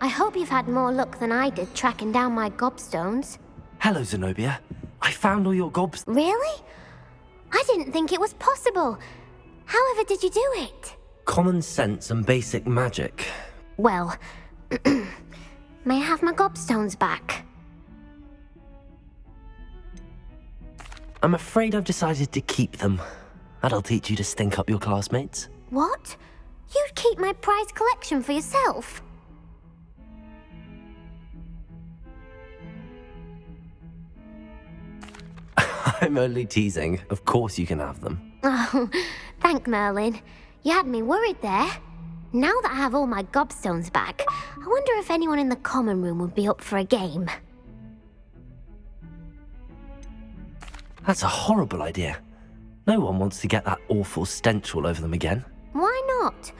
I hope you've had more luck than I did tracking down my gobstones. Hello, Zenobia. I found all your gobs... Really? I didn't think it was possible. However did you do it? Common sense and basic magic. Well, may I have my gobstones back? I'm afraid I've decided to keep them. That'll teach you to stink up your classmates. What? You'd keep my prized collection for yourself? I'm only teasing. Of course you can have them. Oh, thank Merlin. You had me worried there. Now that I have all my gobstones back, I wonder if anyone in the common room would be up for a game. That's a horrible idea. No one wants to get that awful stench all over them again. Why not?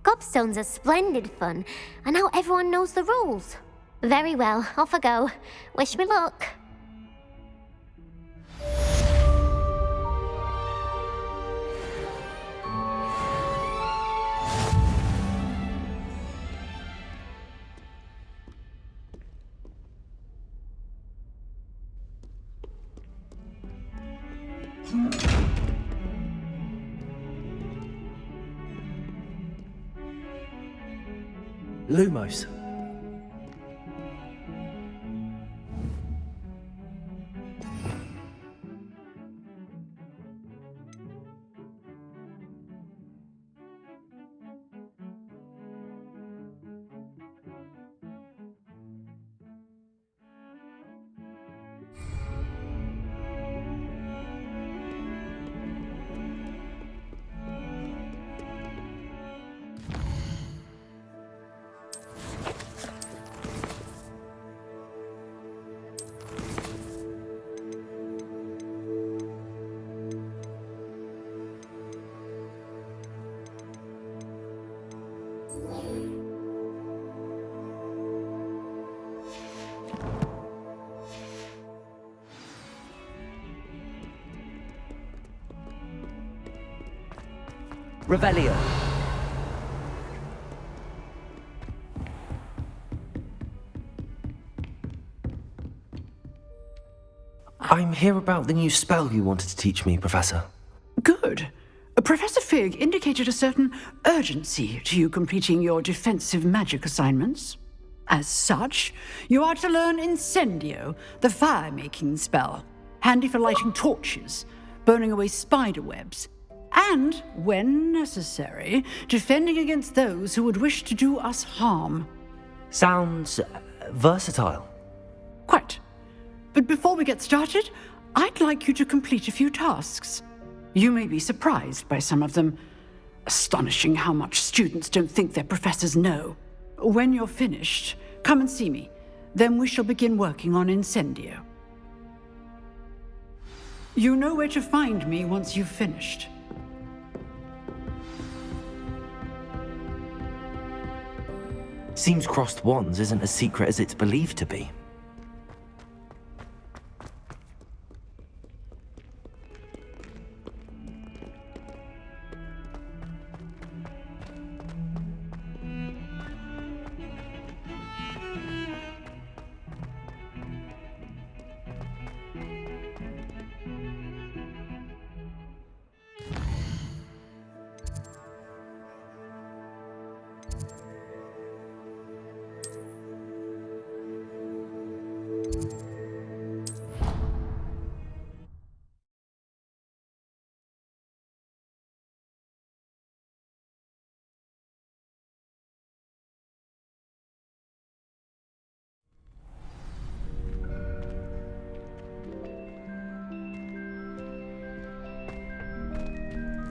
Gobstones are splendid fun, and now everyone knows the rules. Very well, off I go. Wish me luck. Lumos. Revelio. I'm here about the new spell you wanted to teach me, Professor. Good. Professor Fig indicated a certain urgency to you completing your defensive magic assignments. As such, you are to learn Incendio, the fire-making spell, handy for lighting torches, burning away spider webs, and, when necessary, defending against those who would wish to do us harm. Sounds versatile. Quite. But before we get started, I'd like you to complete a few tasks. You may be surprised by some of them. Astonishing how much students don't think their professors know. When you're finished, come and see me. Then we shall begin working on Incendio. You know where to find me once you've finished. Seems crossed wands isn't as secret as it's believed to be.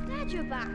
Glad you're back.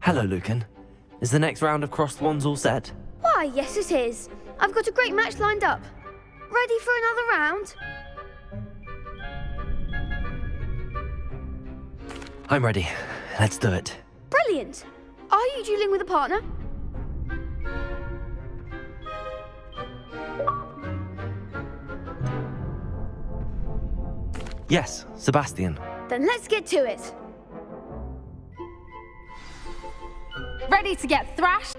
Hello, Lucan. Is the next round of Crossed Wands all set? Why, yes it is. I've got a great match lined up. Ready for another round? I'm ready. Let's do it. Brilliant. Are you dueling with a partner? Yes, Sebastian. Then let's get to it. Ready to get thrashed?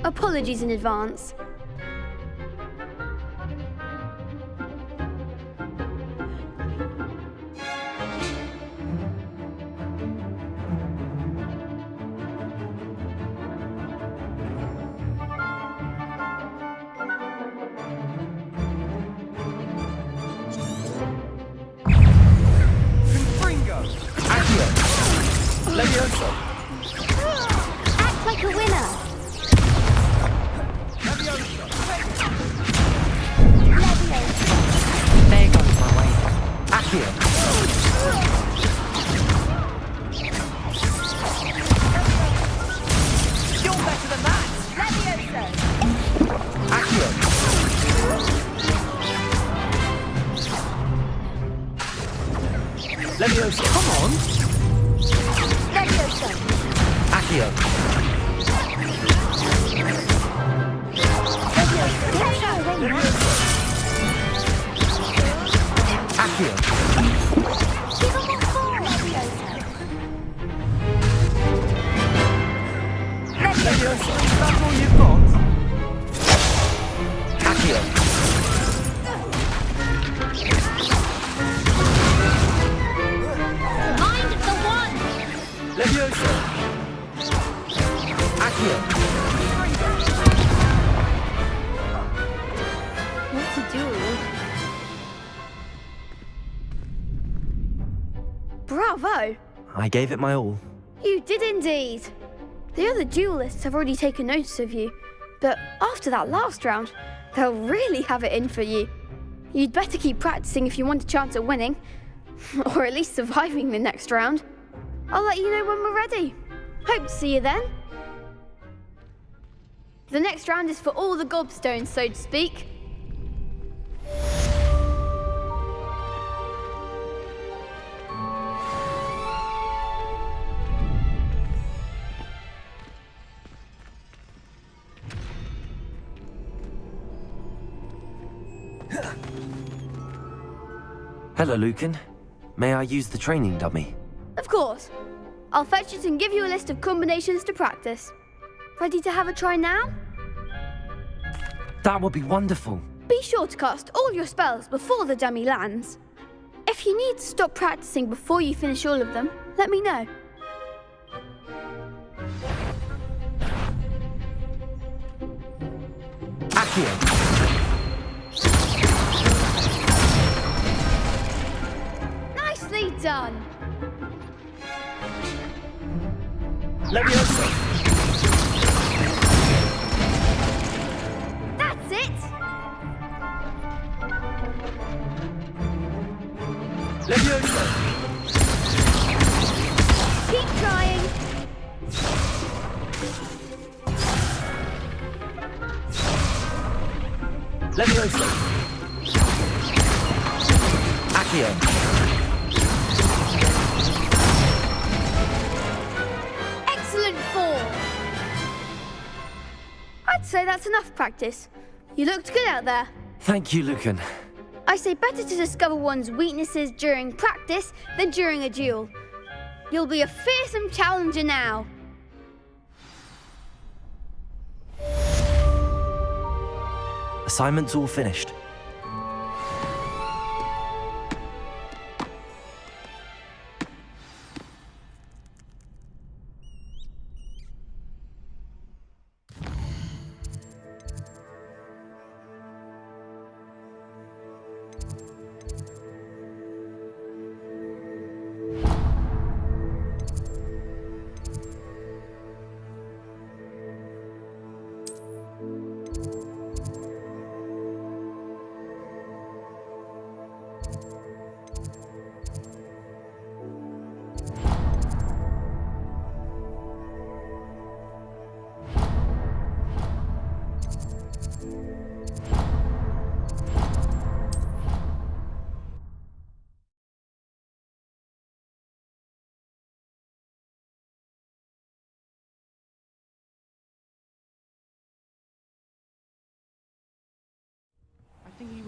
Apologies in advance. Levioso! Act like a winner. There goes my way. Accio! You're better than that! Accio! Levioso! Come on! Accio! Accio! Levioso! Is that all you've got? Accio! Mind the one. Levioso! Accio! What to do? Bravo! I gave it my all. You did indeed. The other duelists have already taken notice of you, but after that last round, they'll really have it in for you. You'd better keep practicing if you want a chance at winning, or at least surviving the next round. I'll let you know when we're ready. Hope to see you then. The next round is for all the gobstones, so to speak. Hello, Lucan. May I use the training dummy? Of course. I'll fetch it and give you a list of combinations to practice. Ready to have a try now? That would be wonderful. Be sure to cast all your spells before the dummy lands. If you need to stop practicing before you finish all of them, let me know. Accio! Nicely done. Levioso! That's it. Levioso! Keep trying. Levioso! Accio! Excellent form. I'd say that's enough practice. You looked good out there. Thank you, Lucan. I say better to discover one's weaknesses during practice than during a duel. You'll be a fearsome challenger now. Assignment's all finished.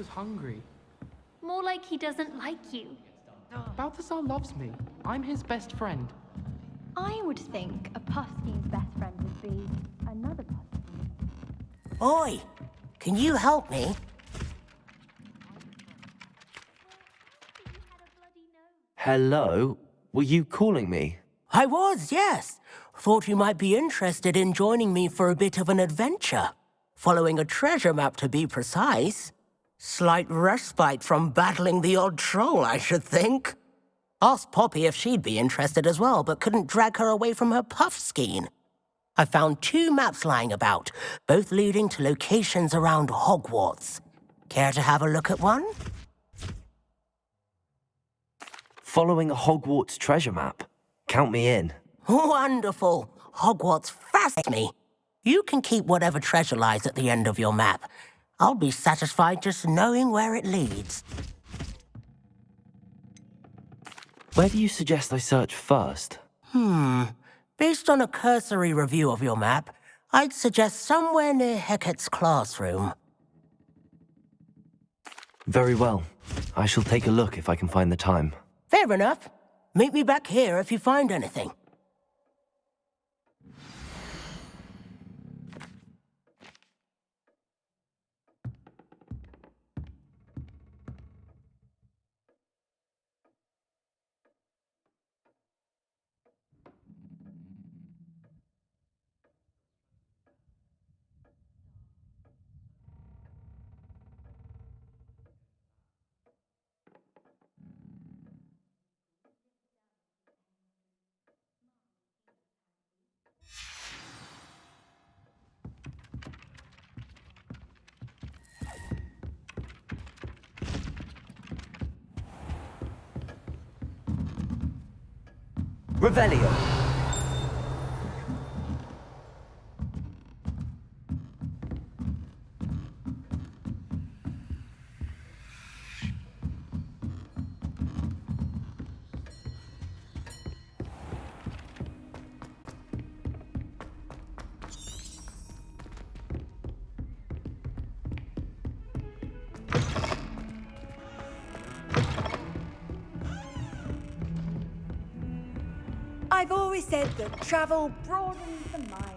was hungry. More like he doesn't like you. Balthazar loves me. I'm his best friend. I would think a Puffskein's best friend would be another Puffskein. Oi! Can you help me? Hello? Were you calling me? I was, yes. Thought you might be interested in joining me for a bit of an adventure. Following a treasure map, to be precise. Slight respite from battling the odd troll, I should think. Asked Poppy if she'd be interested as well, but couldn't drag her away from her Puffskein. I found 2 maps lying about, both leading to locations around Hogwarts. Care to have a look at one? Following a Hogwarts treasure map. Count me in. Wonderful. Hogwarts fascinates me. You can keep whatever treasure lies at the end of your map. I'll be satisfied just knowing where it leads. Where do you suggest I search first? Based on a cursory review of your map, I'd suggest somewhere near Hecat's classroom. Very well. I shall take a look if I can find the time. Fair enough. Meet me back here if you find anything. Revelio. I've always said that travel broadens the mind.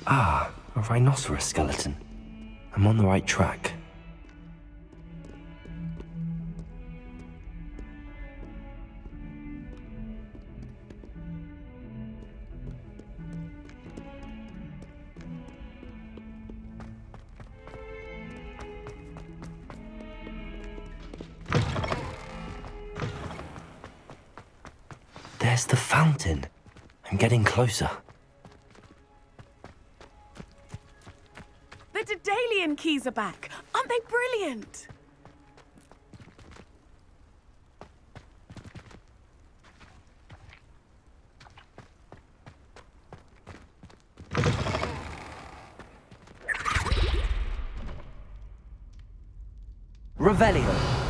Ah, a rhinoceros skeleton. I'm on the right track. There's the fountain. I'm getting closer. The Daedalian keys are back. Aren't they brilliant? Revelio.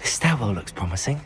This stairwell looks promising.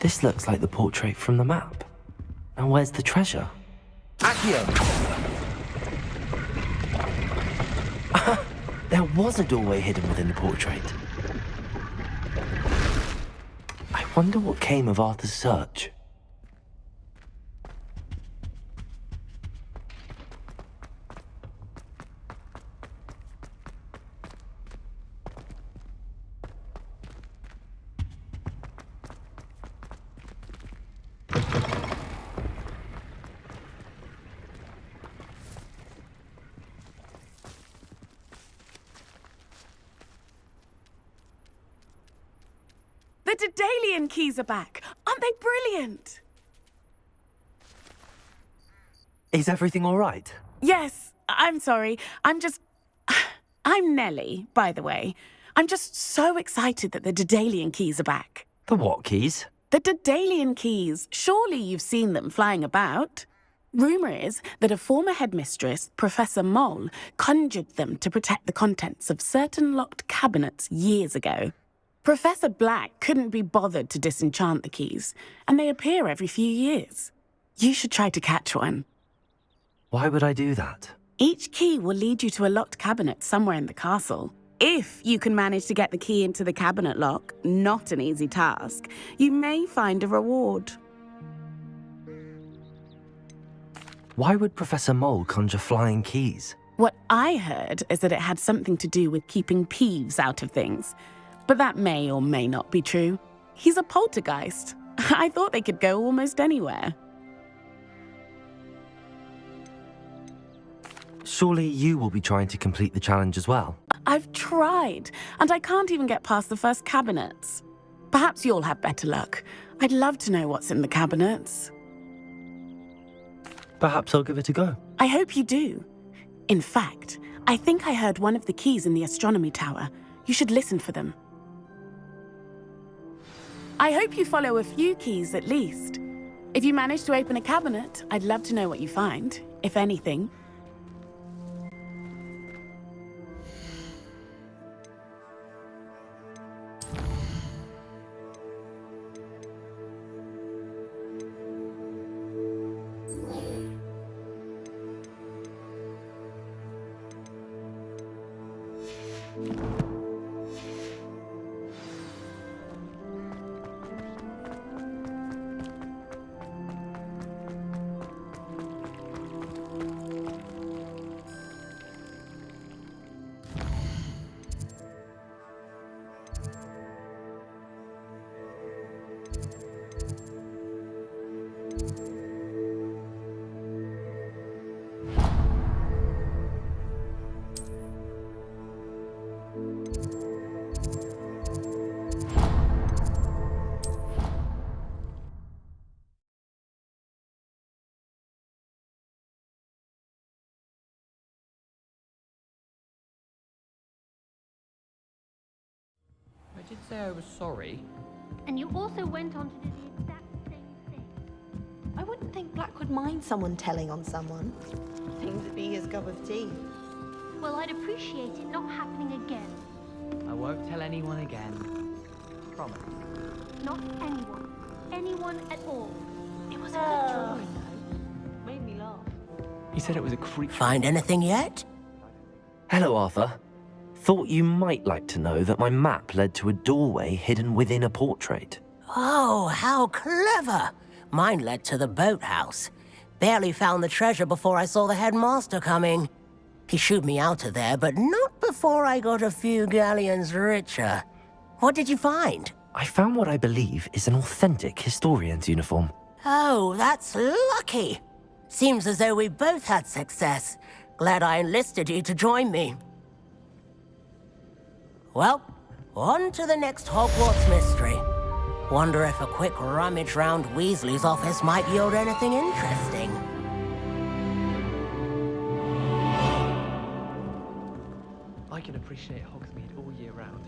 This looks like the portrait from the map. Now Now where's the treasure? Accio! There was a doorway hidden within the portrait. I wonder what came of Arthur's search. The Daedalian keys are back. Aren't they brilliant? Is everything all right? Yes, I'm sorry. I'm Nellie, by the way. I'm just so excited that the Daedalian keys are back. The what keys? The Daedalian keys. Surely you've seen them flying about. Rumour is that a former headmistress, Professor Mole, conjured them to protect the contents of certain locked cabinets years ago. Professor Black couldn't be bothered to disenchant the keys, and they appear every few years. You should try to catch one. Why would I do that? Each key will lead you to a locked cabinet somewhere in the castle. If you can manage to get the key into the cabinet lock, not an easy task, you may find a reward. Why would Professor Mole conjure flying keys? What I heard is that it had something to do with keeping Peeves out of things. But that may or may not be true. He's a poltergeist. I thought they could go almost anywhere. Surely you will be trying to complete the challenge as well. I've tried, and I can't even get past the first cabinets. Perhaps you'll have better luck. I'd love to know what's in the cabinets. Perhaps I'll give it a go. I hope you do. In fact, I think I heard one of the keys in the astronomy tower. You should listen for them. I hope you follow a few keys at least. If you manage to open a cabinet, I'd love to know what you find, if anything. I did say I was sorry. And you also went on to do the exact same thing. I wouldn't think Black would mind someone telling on someone. Seems to be his cup of tea. Well, I'd appreciate it not happening again. I won't tell anyone again. Promise. Not anyone. Anyone at all. It was a good drawing, though. Made me laugh. He said it was a creature. Find anything yet? Hello, Arthur. Thought you might like to know that my map led to a doorway hidden within a portrait. Oh, how clever! Mine led to the boathouse. Barely found the treasure before I saw the headmaster coming. He shooed me out of there, but not before I got a few galleons richer. What did you find? I found what I believe is an authentic historian's uniform. Oh, that's lucky. Seems as though we both had success. Glad I enlisted you to join me. Well, on to the next Hogwarts mystery. Wonder if a quick rummage round Weasley's office might yield anything interesting. I can appreciate Hogsmeade all year round.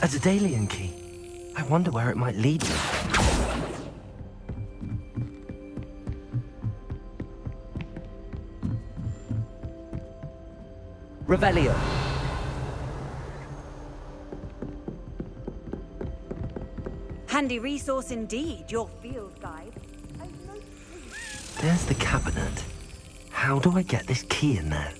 A Daedalian key. I wonder where it might lead me. Revelio. Handy resource indeed, your field guide. There's the cabinet. How do I get this key in there?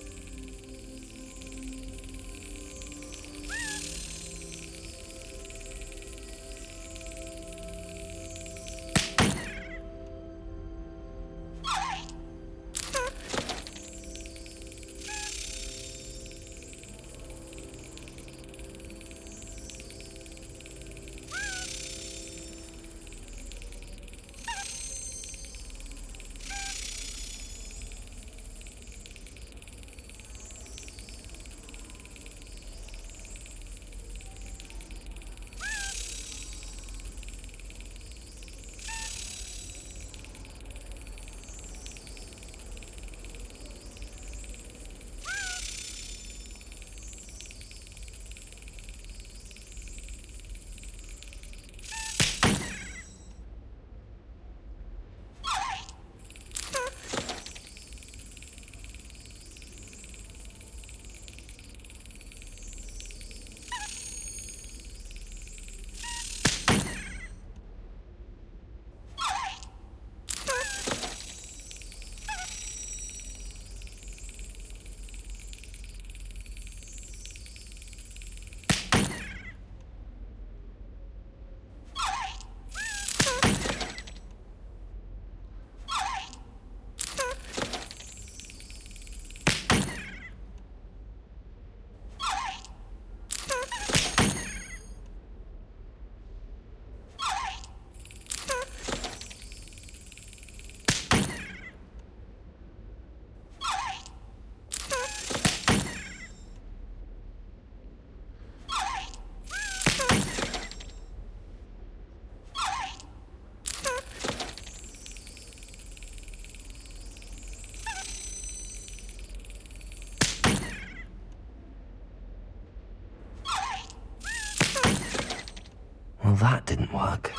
Well, that didn't work.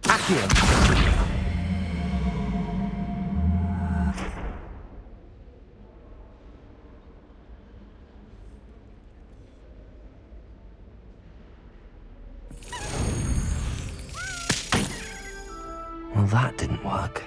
Accio! Well, that didn't work.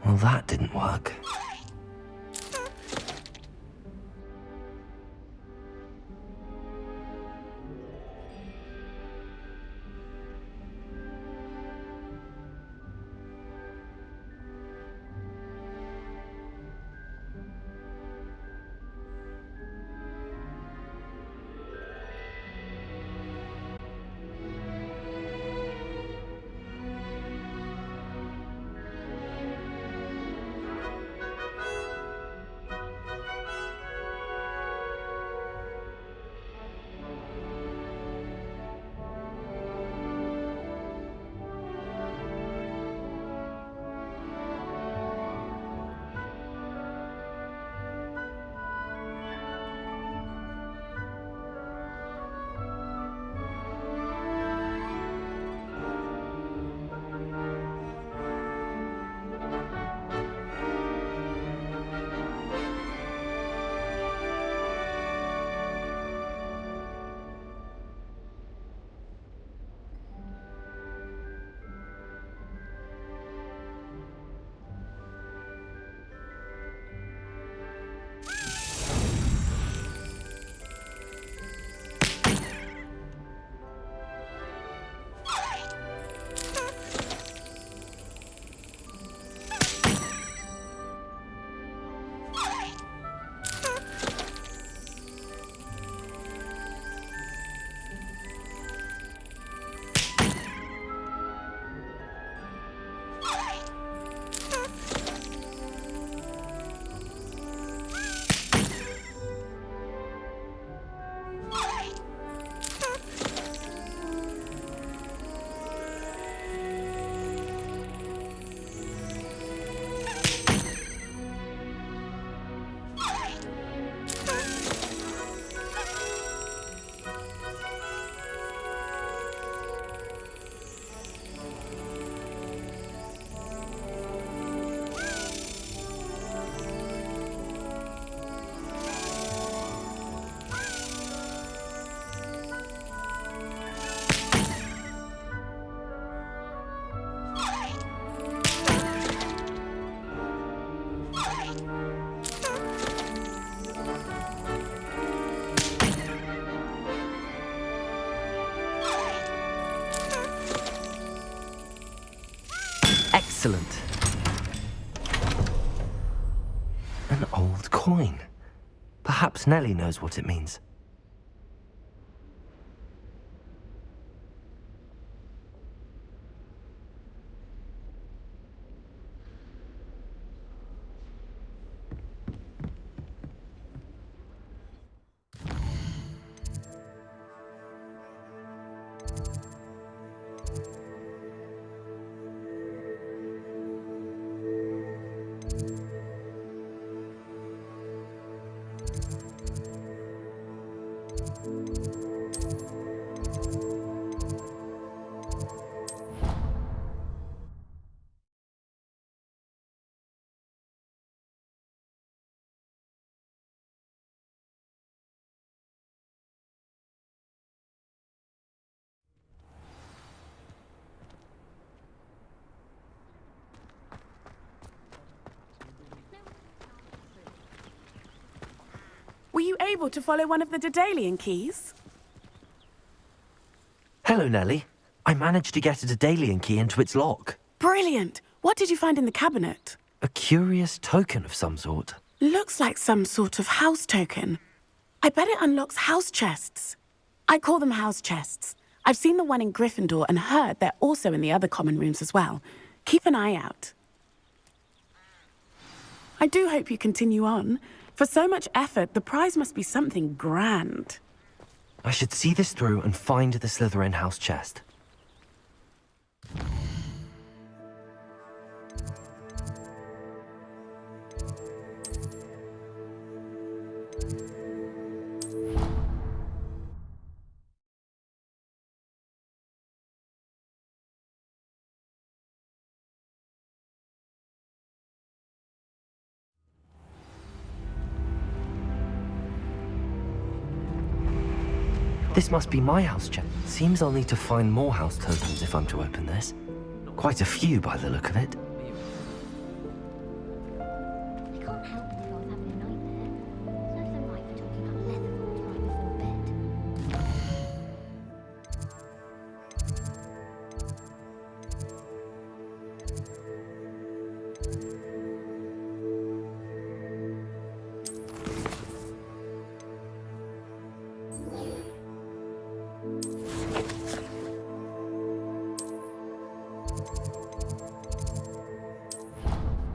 Well, that didn't work. Excellent. An old coin. Perhaps Nellie knows what it means. Were you able to follow one of the Daedalian keys? Hello, Nellie. I managed to get a Daedalian key into its lock. Brilliant! What did you find in the cabinet? A curious token of some sort. Looks like some sort of house token. I bet it unlocks house chests. I call them house chests. I've seen the one in Gryffindor and heard they're also in the other common rooms as well. Keep an eye out. I do hope you continue on. For so much effort, the prize must be something grand. I should see this through and find the Slytherin house chest. This must be my house chest. Seems I'll need to find more house tokens if I'm to open this. Quite a few by the look of it. I can't help it if I was having a nightmare. Serves them right for talking about Leatherford right before bed.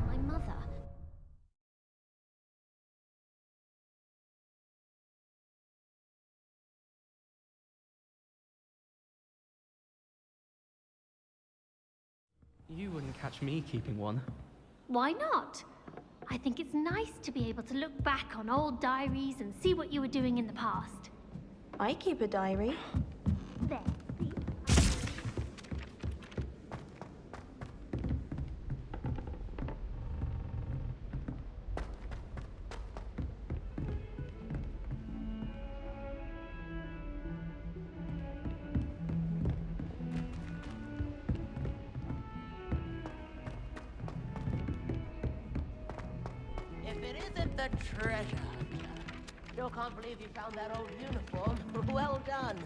My mother. You wouldn't catch me keeping one. Why not? I think it's nice to be able to look back on old diaries and see what you were doing in the past. I keep a diary. There, see? If it isn't the treasure. Still can't believe you found that old uniform. Well done.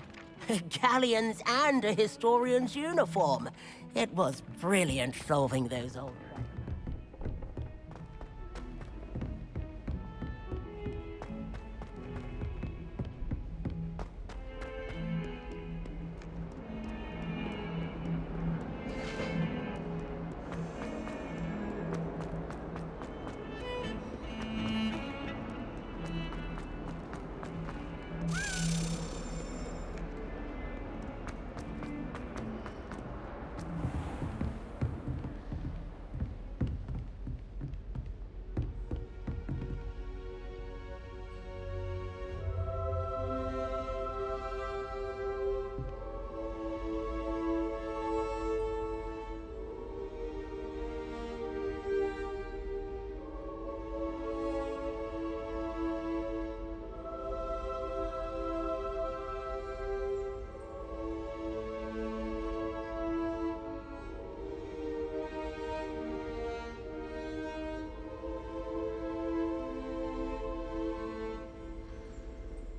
Galleons and a historian's uniform. It was brilliant solving those old treasures.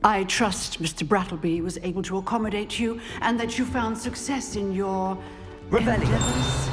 I trust Mr. Brattleby was able to accommodate you and that you found success in your Rebellion. endeavors.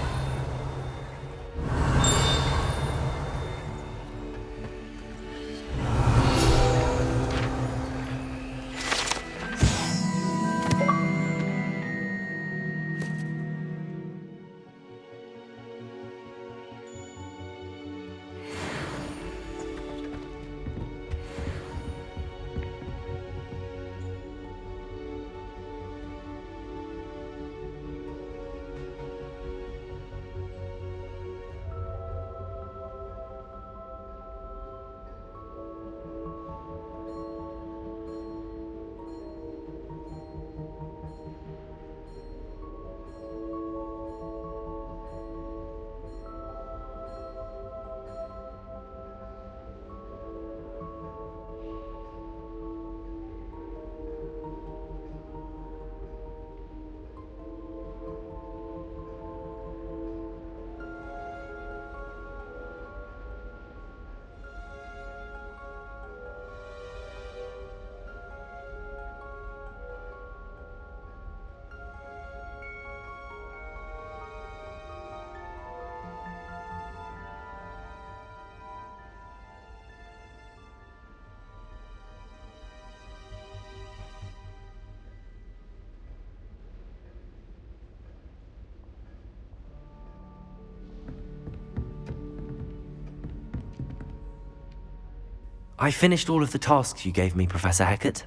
I finished all of the tasks you gave me, Professor Hecat.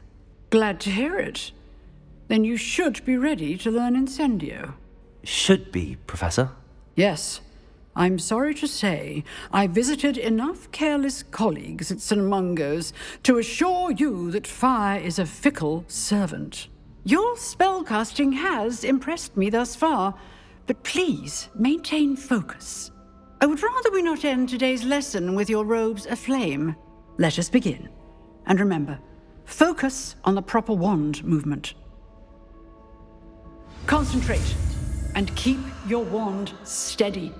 Glad to hear it. Then you should be ready to learn Incendio. Should be, Professor. Yes. I'm sorry to say, I visited enough careless colleagues at St. Mungo's to assure you that fire is a fickle servant. Your spellcasting has impressed me thus far, but please maintain focus. I would rather we not end today's lesson with your robes aflame. Let us begin. And remember, focus on the proper wand movement. Concentrate, and keep your wand steady.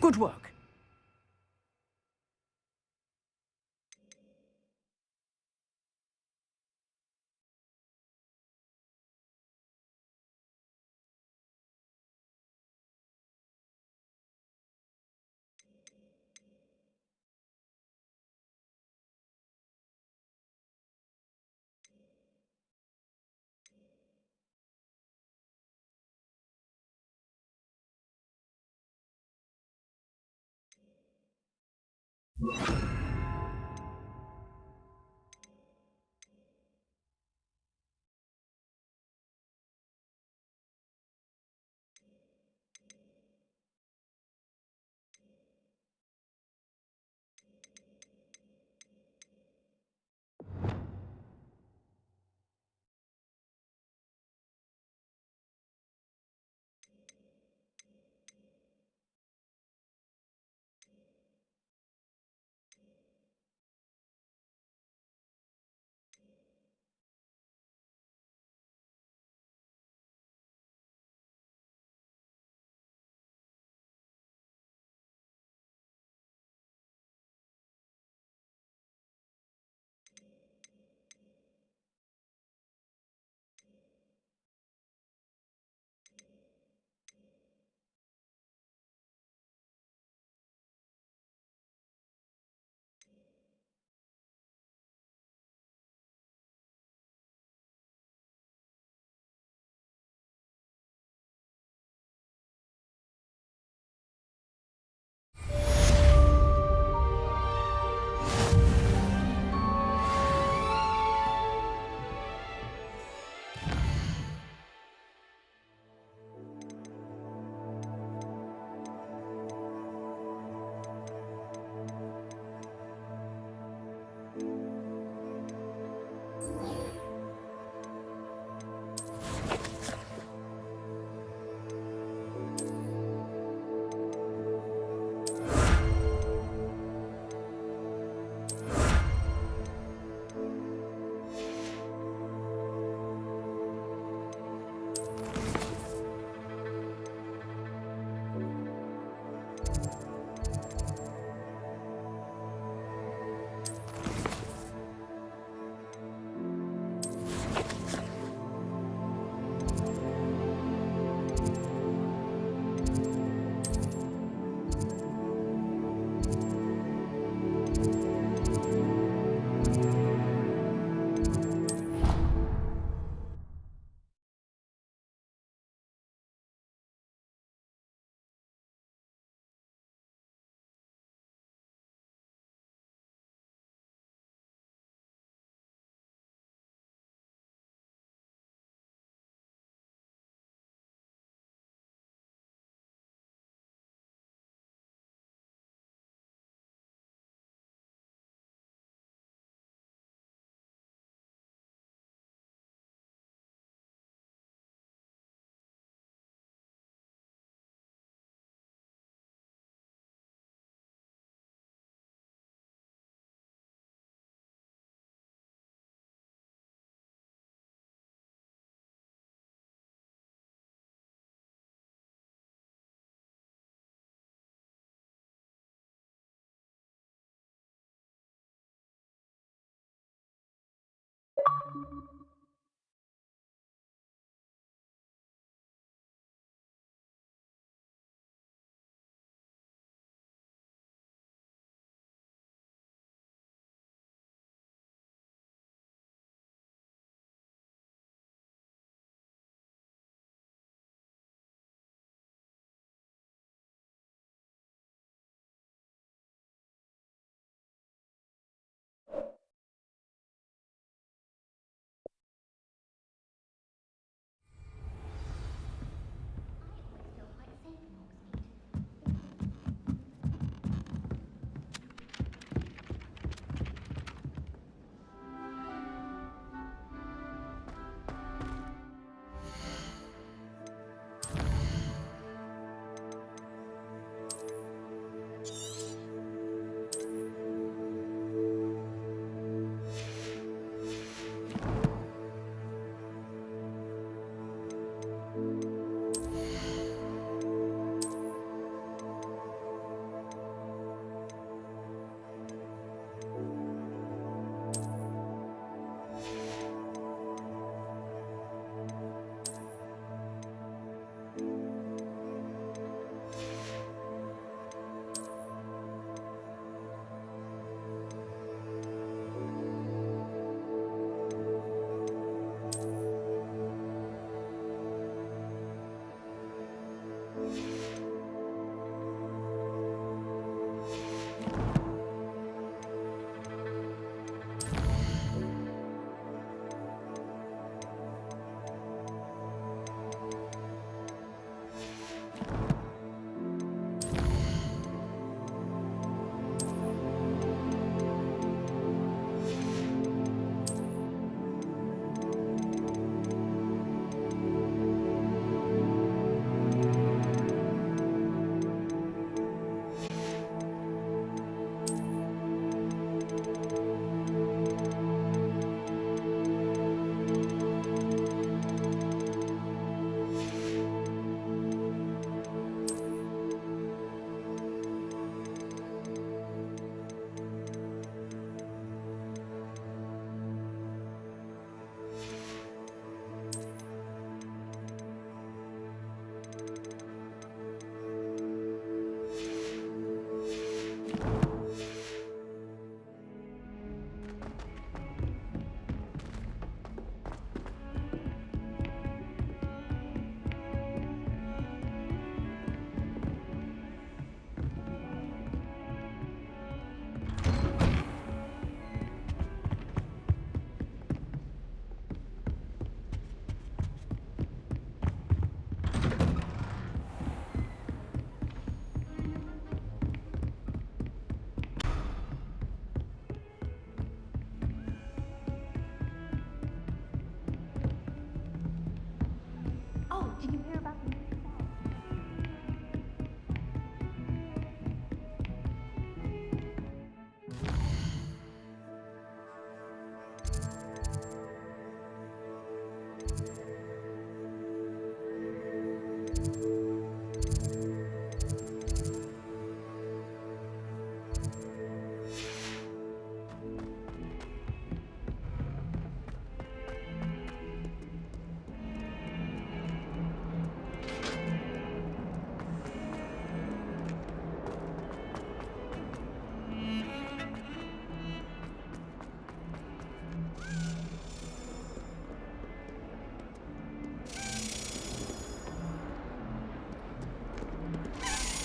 Good work.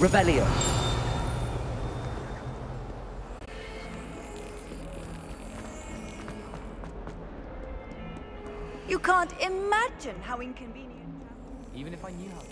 Rebellion! You can't imagine how inconvenient. Even if I knew how.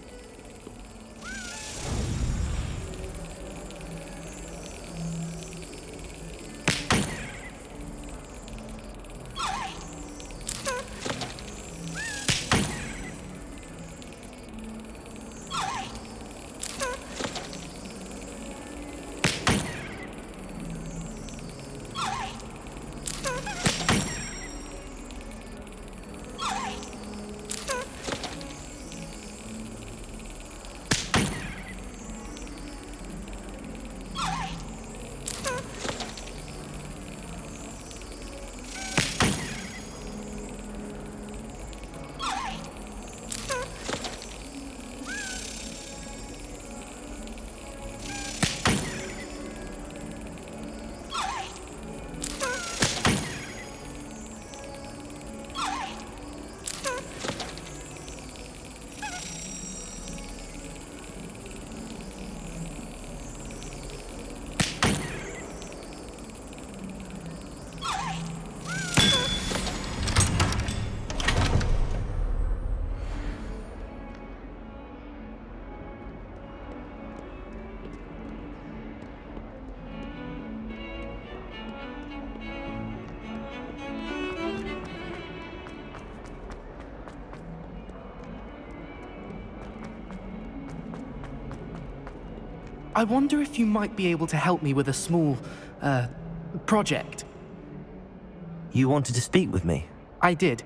I wonder if you might be able to help me with a small, project. You wanted to speak with me? I did.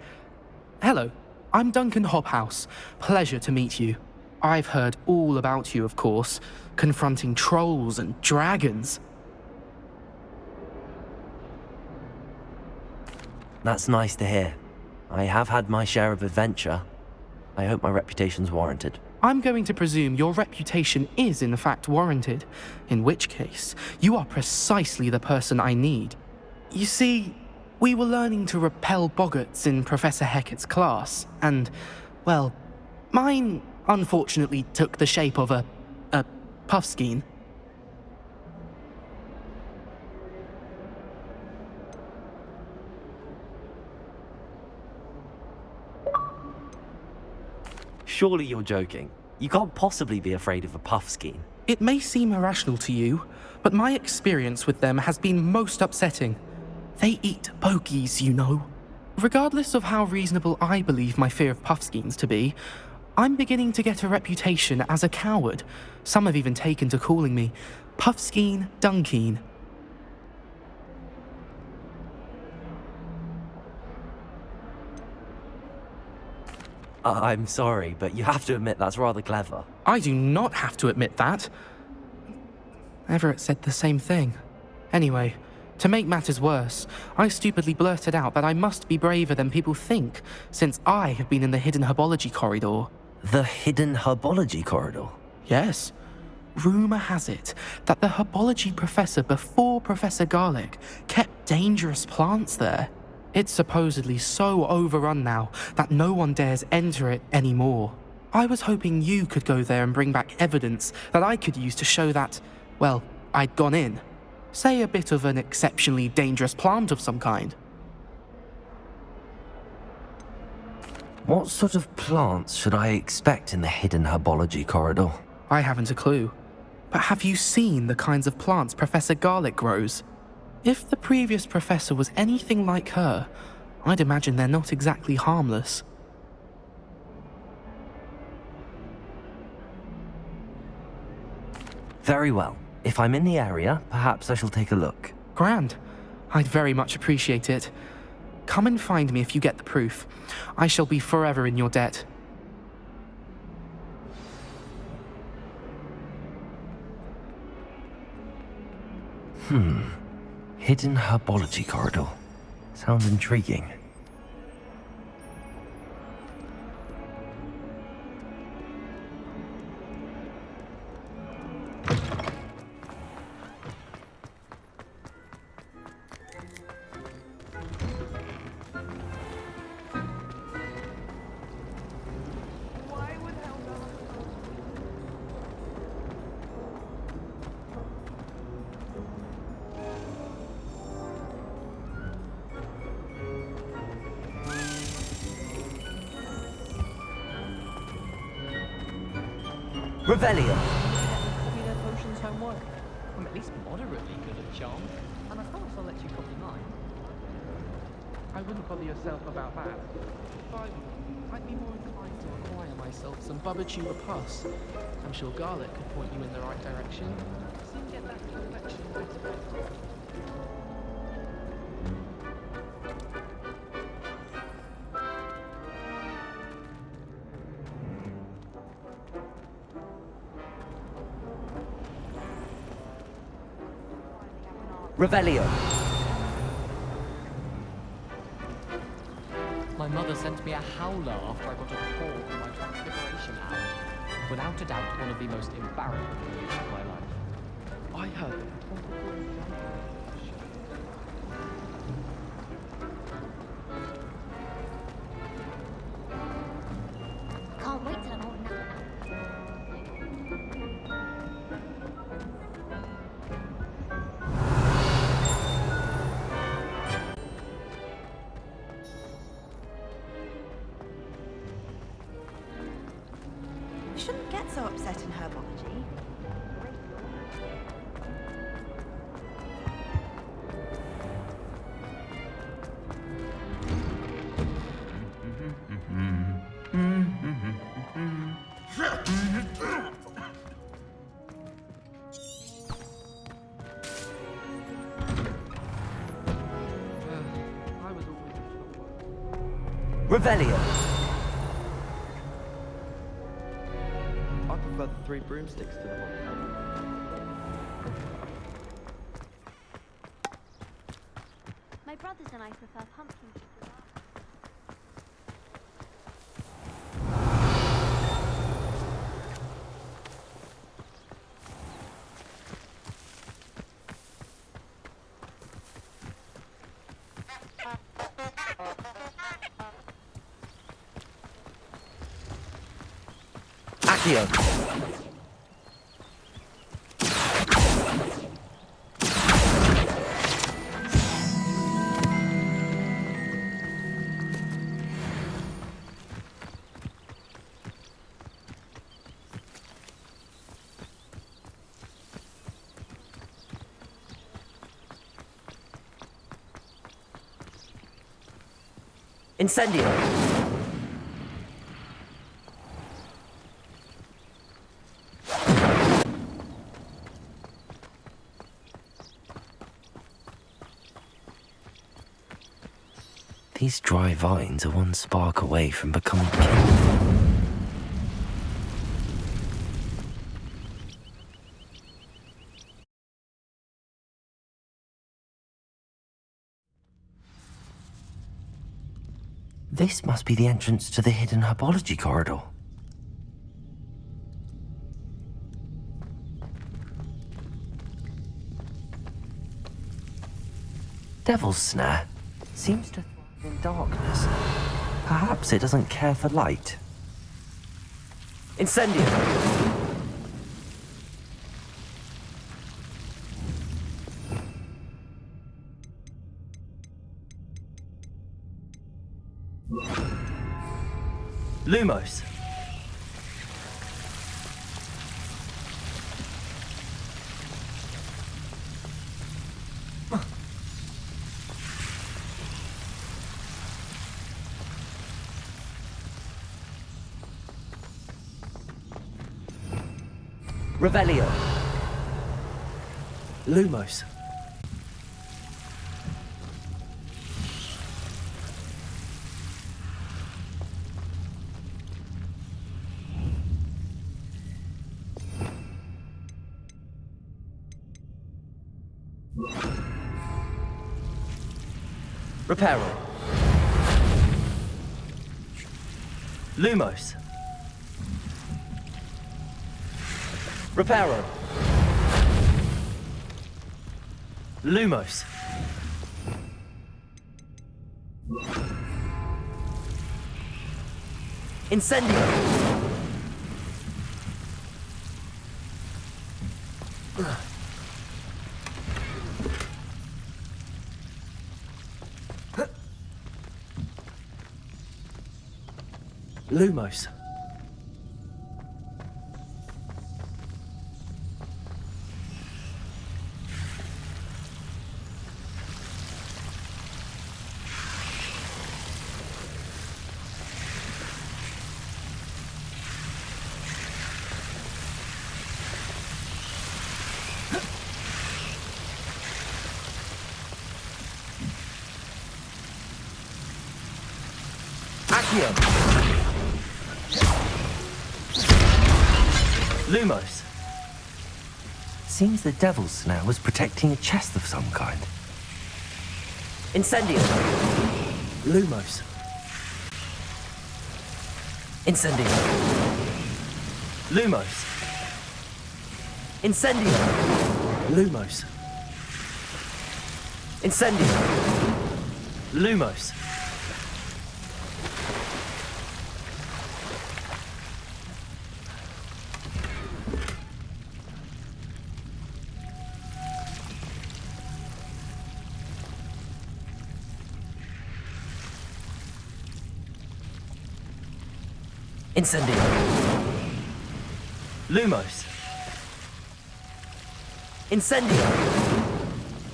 Hello, I'm Duncan Hobhouse. Pleasure to meet you. I've heard all about you, of course, confronting trolls and dragons. That's nice to hear. I have had my share of adventure. I hope my reputation's warranted. I'm going to presume your reputation is in fact warranted, in which case, you are precisely the person I need. You see, we were learning to repel boggarts in Professor Hecat's class, and, well, mine unfortunately took the shape of a puffskein. Surely you're joking. You can't possibly be afraid of a puffskein. It may seem irrational to you, but my experience with them has been most upsetting. They eat bogies, you know. Regardless of how reasonable I believe my fear of puffskeins to be, I'm beginning to get a reputation as a coward. Some have even taken to calling me Puffskeen Dunkeen. I'm sorry, but you have to admit that's rather clever. I do not have to admit that. Everett said the same thing. Anyway, to make matters worse, I stupidly blurted out that I must be braver than people think, since I have been in the hidden herbology corridor. The hidden herbology corridor? Yes. Rumour has it that the herbology professor before Professor Garlic kept dangerous plants there. It's supposedly so overrun now that no one dares enter it anymore. I was hoping you could go there and bring back evidence that I could use to show that, well, I'd gone in. Say a bit of an exceptionally dangerous plant of some kind. What sort of plants should I expect in the hidden herbology corridor? I haven't a clue. But have you seen the kinds of plants Professor Garlic grows? If the previous professor was anything like her, I'd imagine they're not exactly harmless. Very well. If I'm in the area, perhaps I shall take a look. Grand. I'd very much appreciate it. Come and find me if you get the proof. I shall be forever in your debt. Hidden herbology corridor. Sounds intriguing. Revelio. Copy their potions homework. I'm at least moderately good at charm, and I promise I'll let you copy mine. I wouldn't bother yourself about that. But I'd be more inclined to acquire myself some Bubba Pus. I'm sure Garlic could point you in the right direction. Soon get that collection better. Revelio. My mother sent me a howler after I got a call from my transfiguration hour. Without a doubt, one of the most embarrassing days of my life. I heard that. Can't wait till I'm old enough. You shouldn't get so upset in herbology. Revelio. I prefer the 3 broomsticks to the one. My brothers and I prefer pumpkin pieces. Accio. Incendio. These dry vines are one spark away from becoming kindled. This must be the entrance to the hidden herbology corridor. Devil's Snare seems to thrive in darkness. Perhaps it doesn't care for light. Incendio! Lumos. Revelio. Lumos. Reparo. Lumos. Reparo. Lumos. Incendio. Lumos. Accio! Lumos! Seems the devil's snare was protecting a chest of some kind. Incendio! Lumos! Incendio! Lumos! Incendio! Lumos! Incendio! Lumos! Incendio! Lumos! Incendio!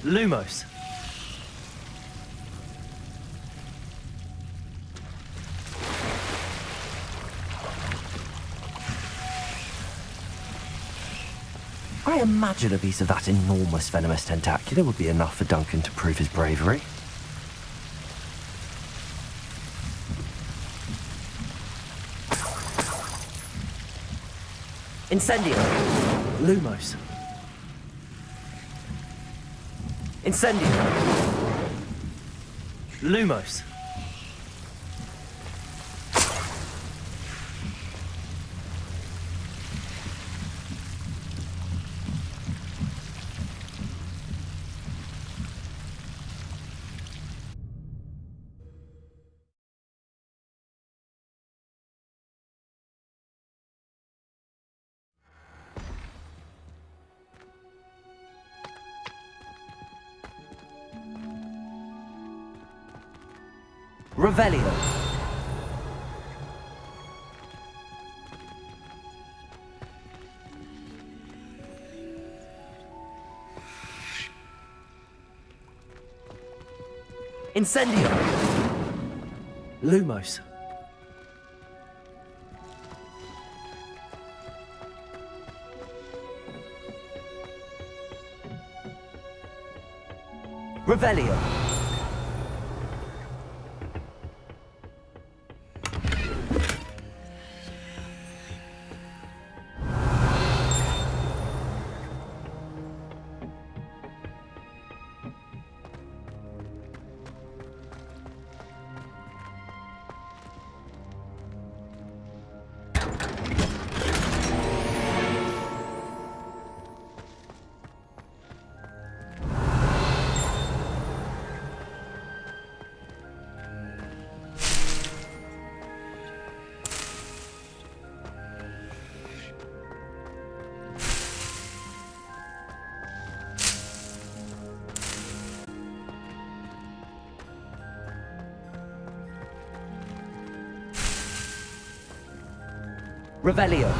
Lumos! I imagine a piece of that enormous venomous tentacula would be enough for Duncan to prove his bravery. Incendio! Lumos! Incendio! Lumos! Revelio! Incendio! Lumos! Revelio! Revelio!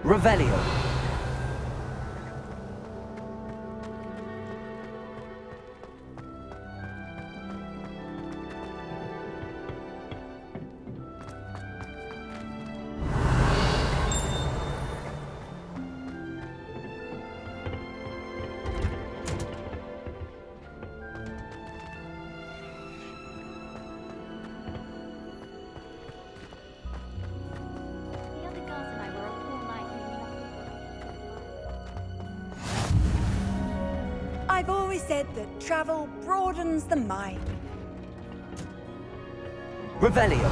Revelio! I've always said that travel broadens the mind. Revelio!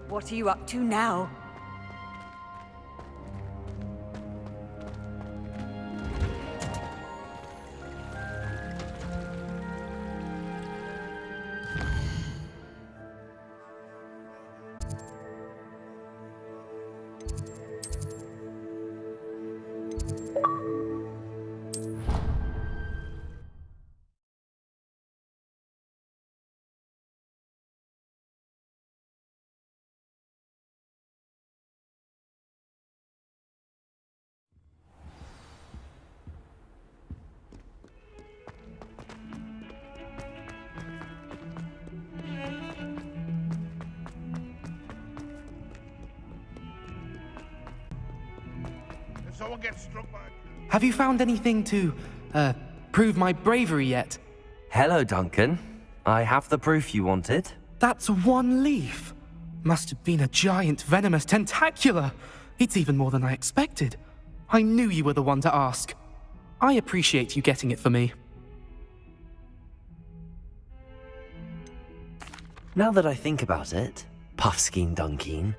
What are you up to now? Someone gets struck by... Have you found anything to, prove my bravery yet? Hello, Duncan. I have the proof you wanted. That's one leaf. Must have been a giant venomous tentacula. It's even more than I expected. I knew you were the one to ask. I appreciate you getting it for me. Now that I think about it, Puffskein Dunkeen,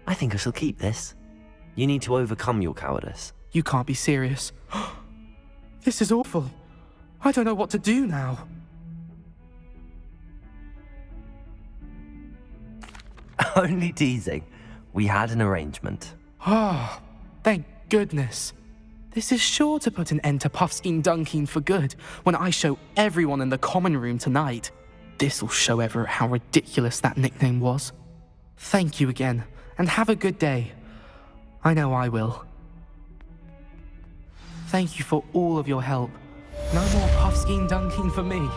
I think I shall keep this. You need to overcome your cowardice. You can't be serious. This is awful. I don't know what to do now. Only teasing. We had an arrangement. Ah, thank goodness. This is sure to put an end to Puffskein Dunkeen for good when I show everyone in the common room tonight. This'll show Everett how ridiculous that nickname was. Thank you again, and have a good day. I know I will. Thank you for all of your help. No more Puffskein Dunkeen for me.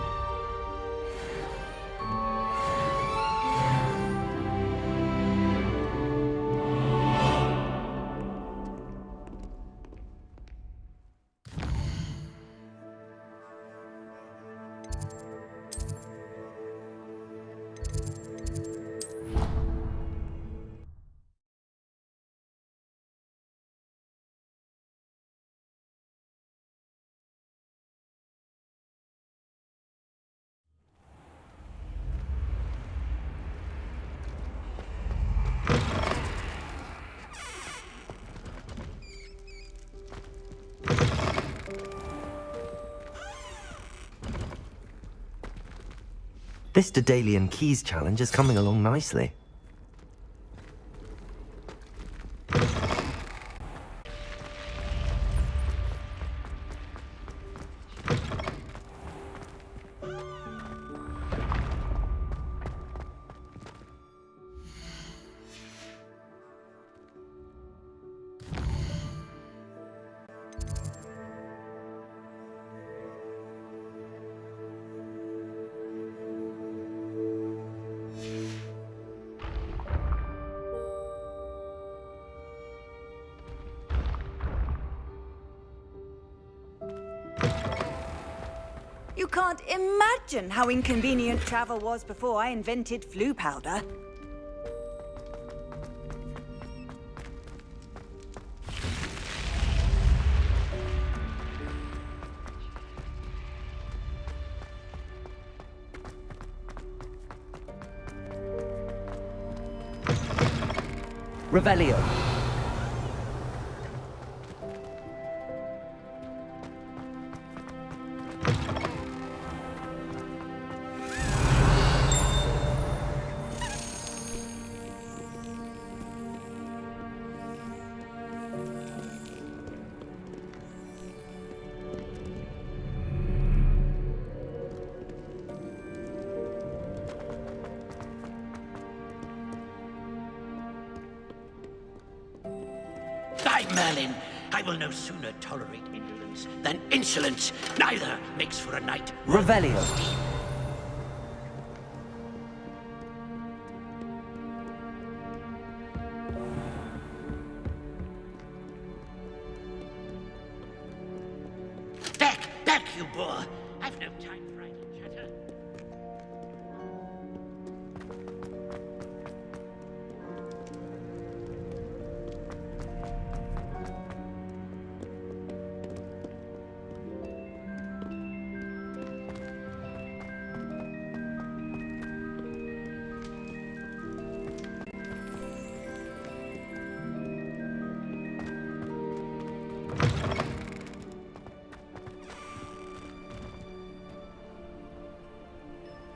This Daedalian Keys challenge is coming along nicely. You can't imagine how inconvenient travel was before I invented flu powder. Revelio. By Merlin, I will no sooner tolerate indolence than insolence. Neither makes for a night. Revelio. Back, you boar! I've no time for idle chatter.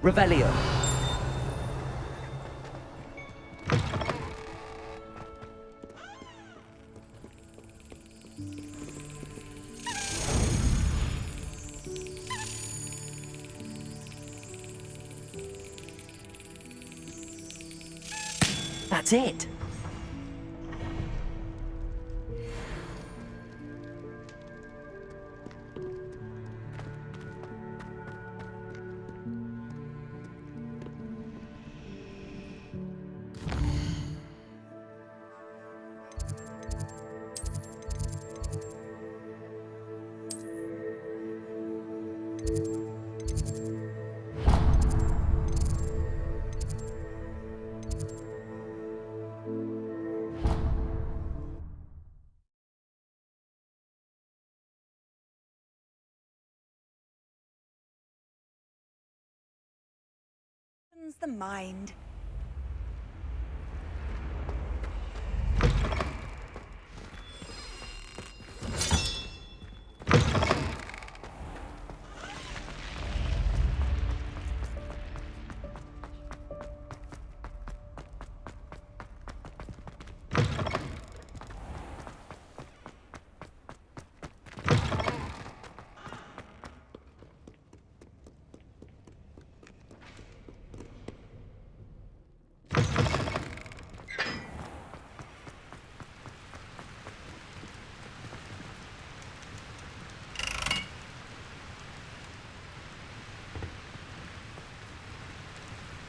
Revelio. That's it. The mind.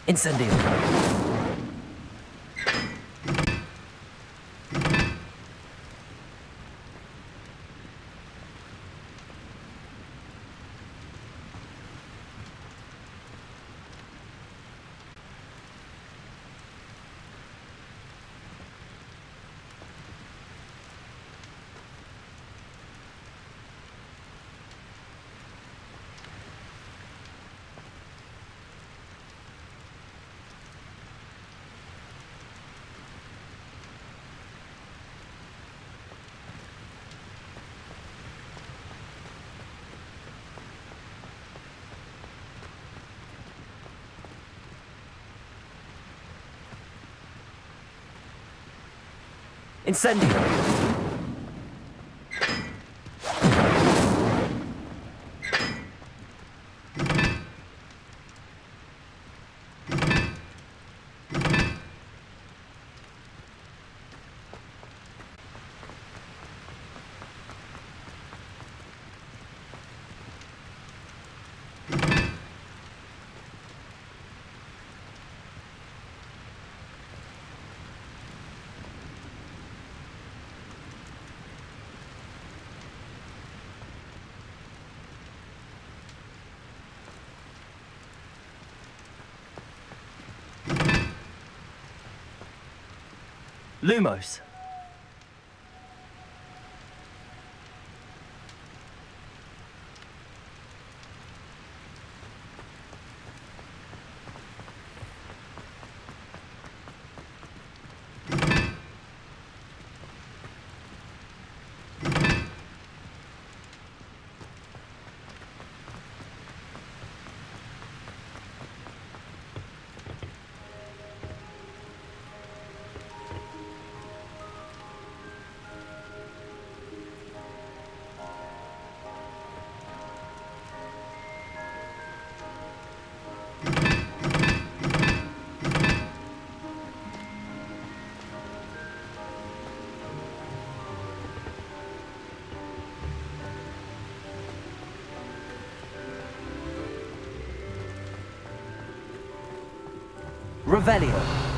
Incendio. Incendio. Lumos. Revelio.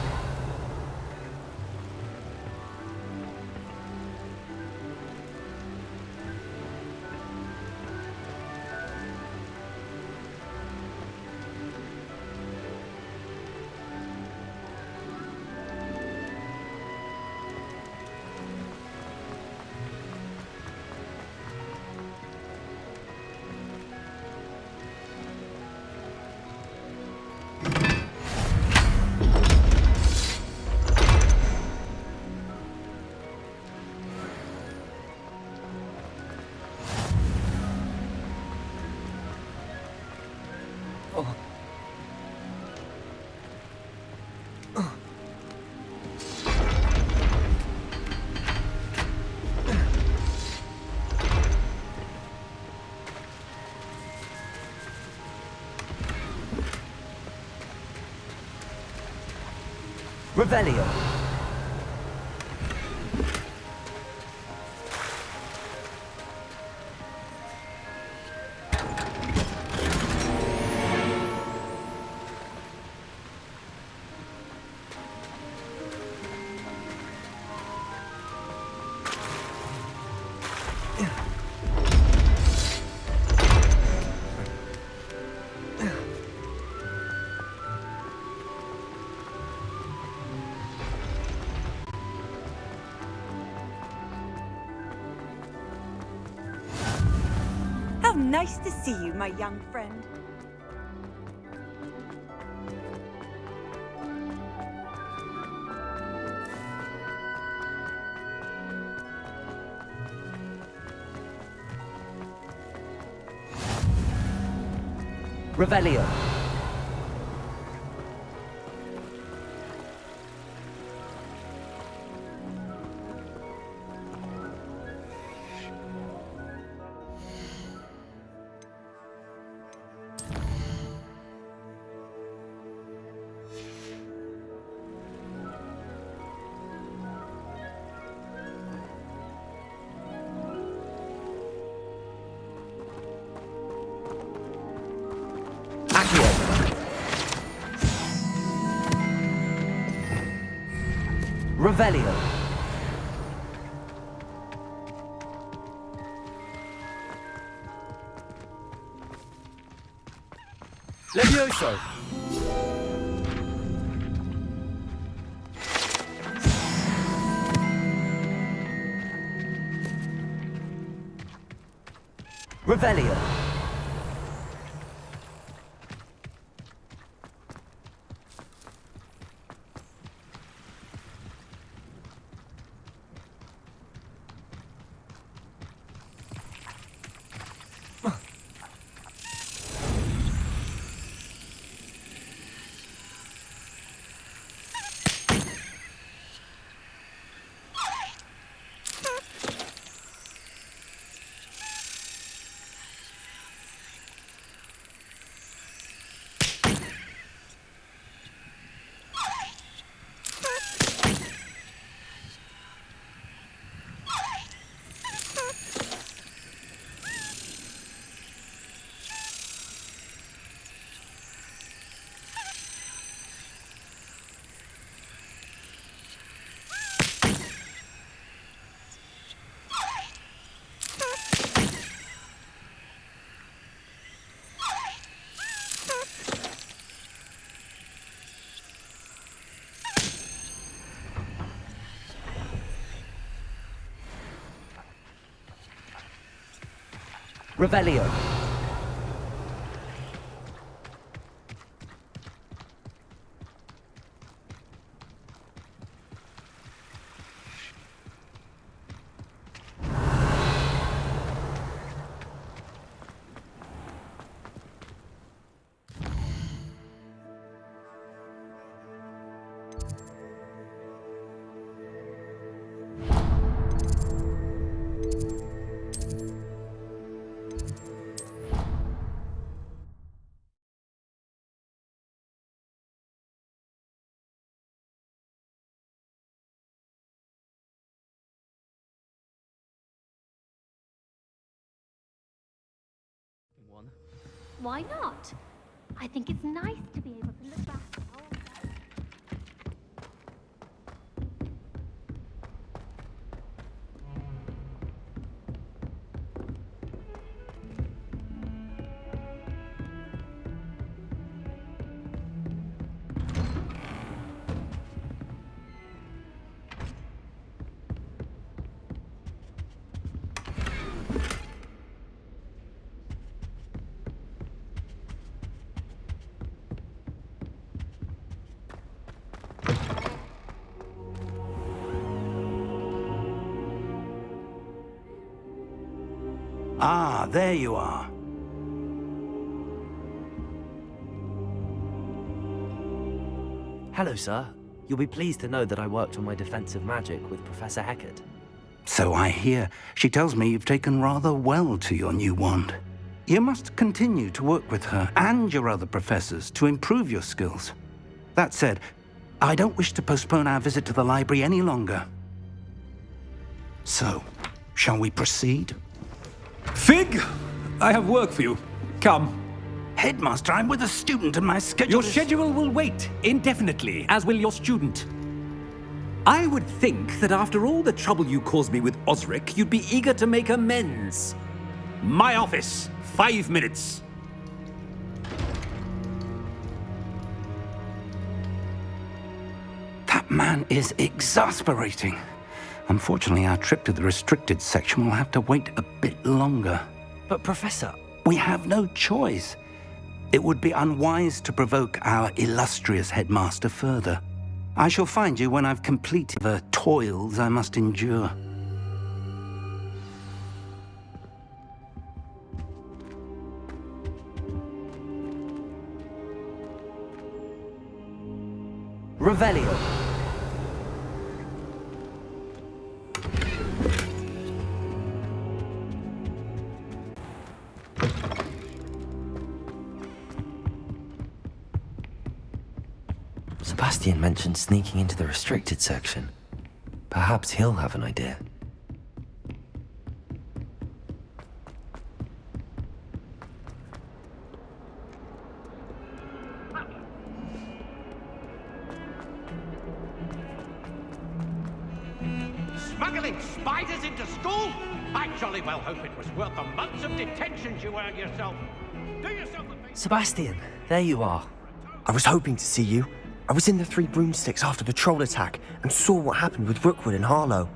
Revelio. How nice to see you, my young friend. Revelio. Revelio. Levioso. Revelio. Revelio. Why not? I think it's nice to be able to look back on old days. Ah, there you are. Hello, sir. You'll be pleased to know that I worked on my defensive magic with Professor Heckard. So I hear. She tells me you've taken rather well to your new wand. You must continue to work with her and your other professors to improve your skills. That said, I don't wish to postpone our visit to the library any longer. So, shall we proceed? Fig! I have work for you. Come. Headmaster, I'm with a student and my schedule Your schedule will wait indefinitely, as will your student. I would think that after all the trouble you caused me with Osric, you'd be eager to make amends. My office, 5 minutes. That man is exasperating. Unfortunately, our trip to the restricted section will have to wait a bit longer. But Professor... We have no choice. It would be unwise to provoke our illustrious headmaster further. I shall find you when I've completed the toils I must endure. Revelio. Sebastian mentioned sneaking into the restricted section. Perhaps he'll have an idea. Smuggling spiders into school? I jolly well hope it was worth the months of detentions you earned yourself. Do yourself a favor. Sebastian, there you are. I was hoping to see you. I was in the Three Broomsticks after the troll attack and saw what happened with Rookwood and Harlow.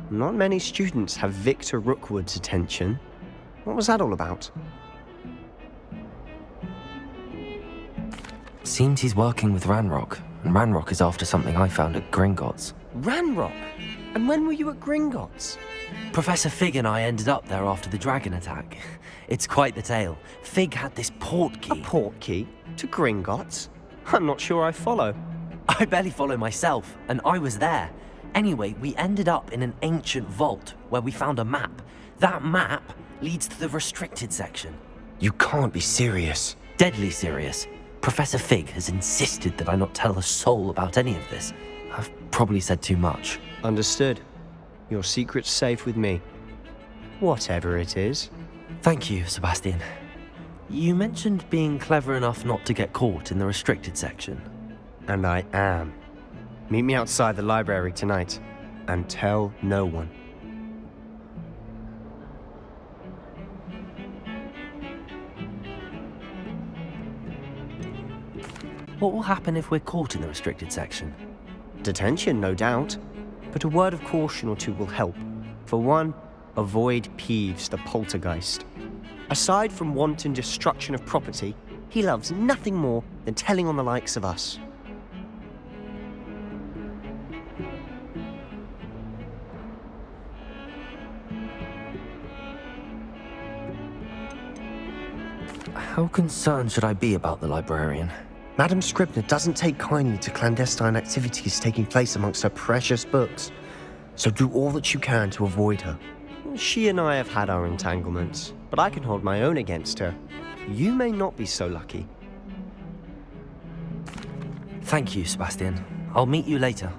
Not many students have Victor Rookwood's attention. What was that all about? Seems he's working with Ranrock, and Ranrock is after something I found at Gringotts. Ranrock? And when were you at Gringotts? Professor Fig and I ended up there after the dragon attack. It's quite the tale. Fig had this portkey. A portkey? To Gringotts? I'm not sure I follow. I barely follow myself, and I was there. Anyway, we ended up in an ancient vault where we found a map. That map leads to the restricted section. You can't be serious. Deadly serious. Professor Fig has insisted that I not tell a soul about any of this. I've probably said too much. Understood. Your secret's safe with me. Whatever it is. Thank you, Sebastian. You mentioned being clever enough not to get caught in the restricted section. And I am. Meet me outside the library tonight, and tell no one. What will happen if we're caught in the restricted section? Detention, no doubt. But a word of caution or two will help. For one, avoid Peeves, the poltergeist. Aside from wanton destruction of property, he loves nothing more than telling on the likes of us. How concerned should I be about the librarian? Madam Scribner doesn't take kindly to clandestine activities taking place amongst her precious books, so do all that you can to avoid her. She and I have had our entanglements, but I can hold my own against her. You may not be so lucky. Thank you, Sebastian. I'll meet you later.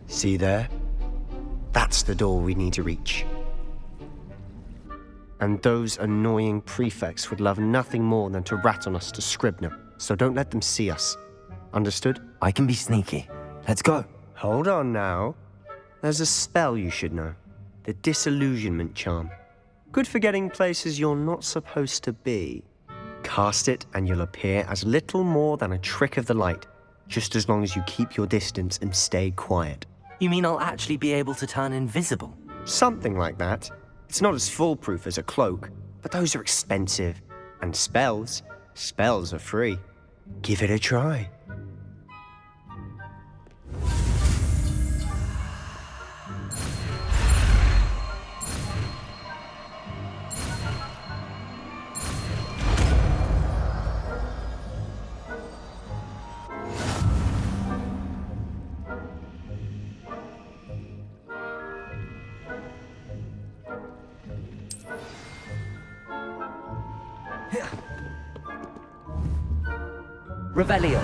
See there? That's the door we need to reach. And those annoying prefects would love nothing more than to rat on us to Scribner, so don't let them see us. Understood? I can be sneaky. Let's go. Hold on now. There's a spell you should know. The Disillusionment Charm. Good for getting places you're not supposed to be. Cast it and you'll appear as little more than a trick of the light, just as long as you keep your distance and stay quiet. You mean I'll actually be able to turn invisible? Something like that. It's not as foolproof as a cloak, but those are expensive. And spells are free. Give it a try. Revelio.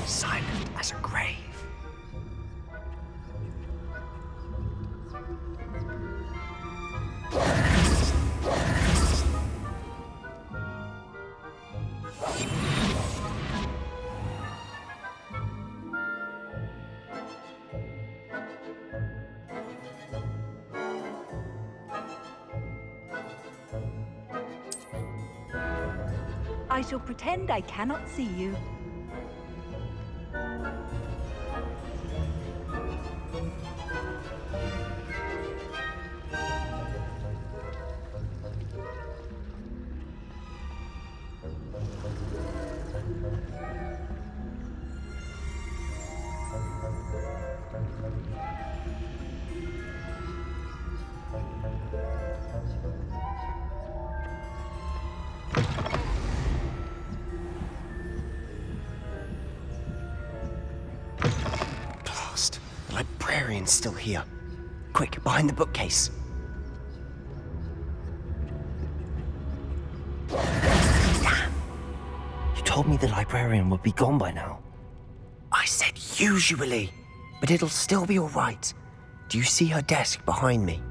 Silent as a grave. I shall pretend I cannot see you. Blast. The librarian's still here. Quick, behind the bookcase. You told me the librarian would be gone by now. I said usually, but it'll still be all right. Do you see her desk behind me?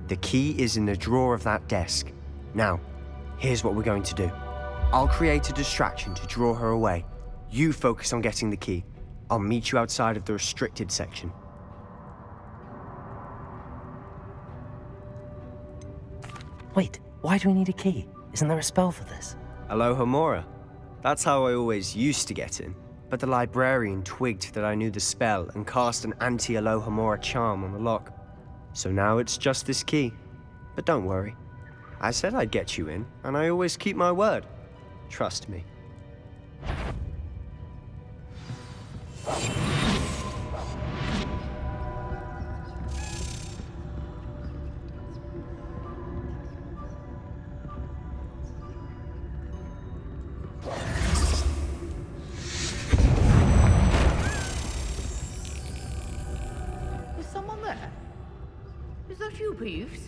The key is in the drawer of that desk. Now, here's what we're going to do. I'll create a distraction to draw her away. You focus on getting the key. I'll meet you outside of the restricted section. Wait, why do we need a key? Isn't there a spell for this? Alohomora. That's how I always used to get in. But the librarian twigged that I knew the spell and cast an anti-Alohomora charm on the lock. So now it's just this key. But don't worry. I said I'd get you in, and I always keep my word. Trust me. Is someone there? Is that you, Peeves?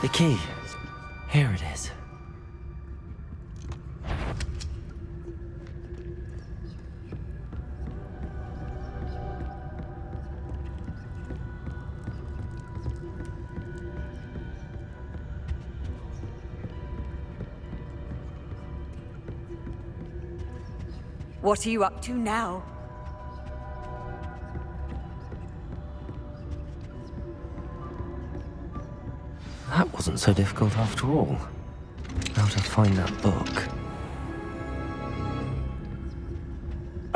The key. Here it is. What are you up to now? That wasn't so difficult after all. Now to find that book.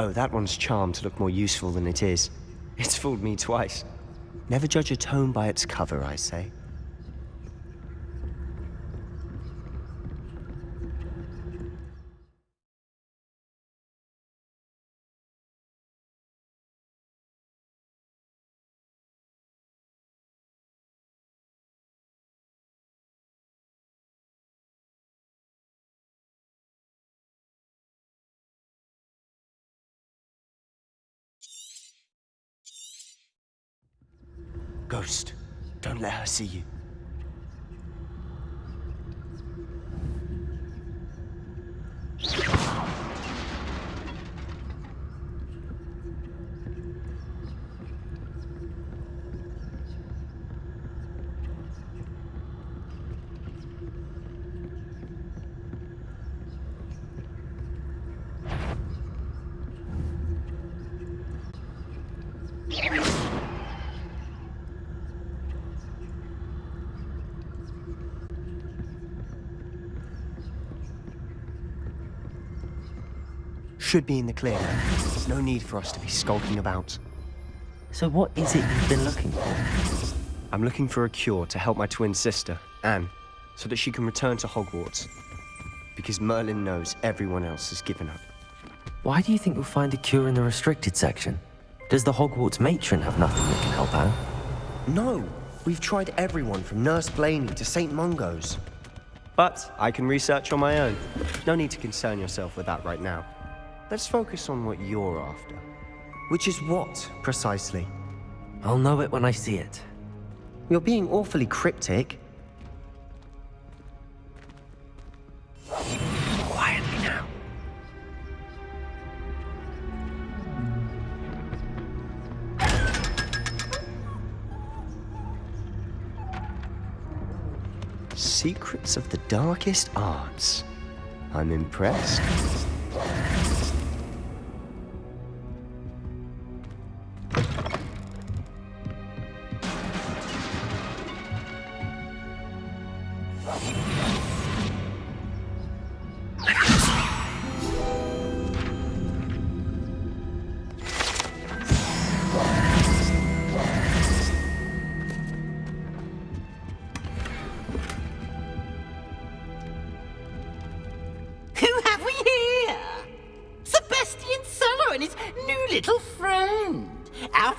Oh, that one's charmed to look more useful than it is. It's fooled me twice. Never judge a tome by its cover, I say. Ghost, don't let her see you. Should be in the clear. There's no need for us to be skulking about. So what is it you've been looking for? I'm looking for a cure to help my twin sister, Anne, so that she can return to Hogwarts. Because Merlin knows everyone else has given up. Why do you think you'll find a cure in the restricted section? Does the Hogwarts matron have nothing that can help out? No! We've tried everyone from Nurse Blaney to St. Mungo's. But I can research on my own. No need to concern yourself with that right now. Let's focus on what you're after. Which is what, precisely? I'll know it when I see it. You're being awfully cryptic. Quietly now. Secrets of the darkest arts. I'm impressed.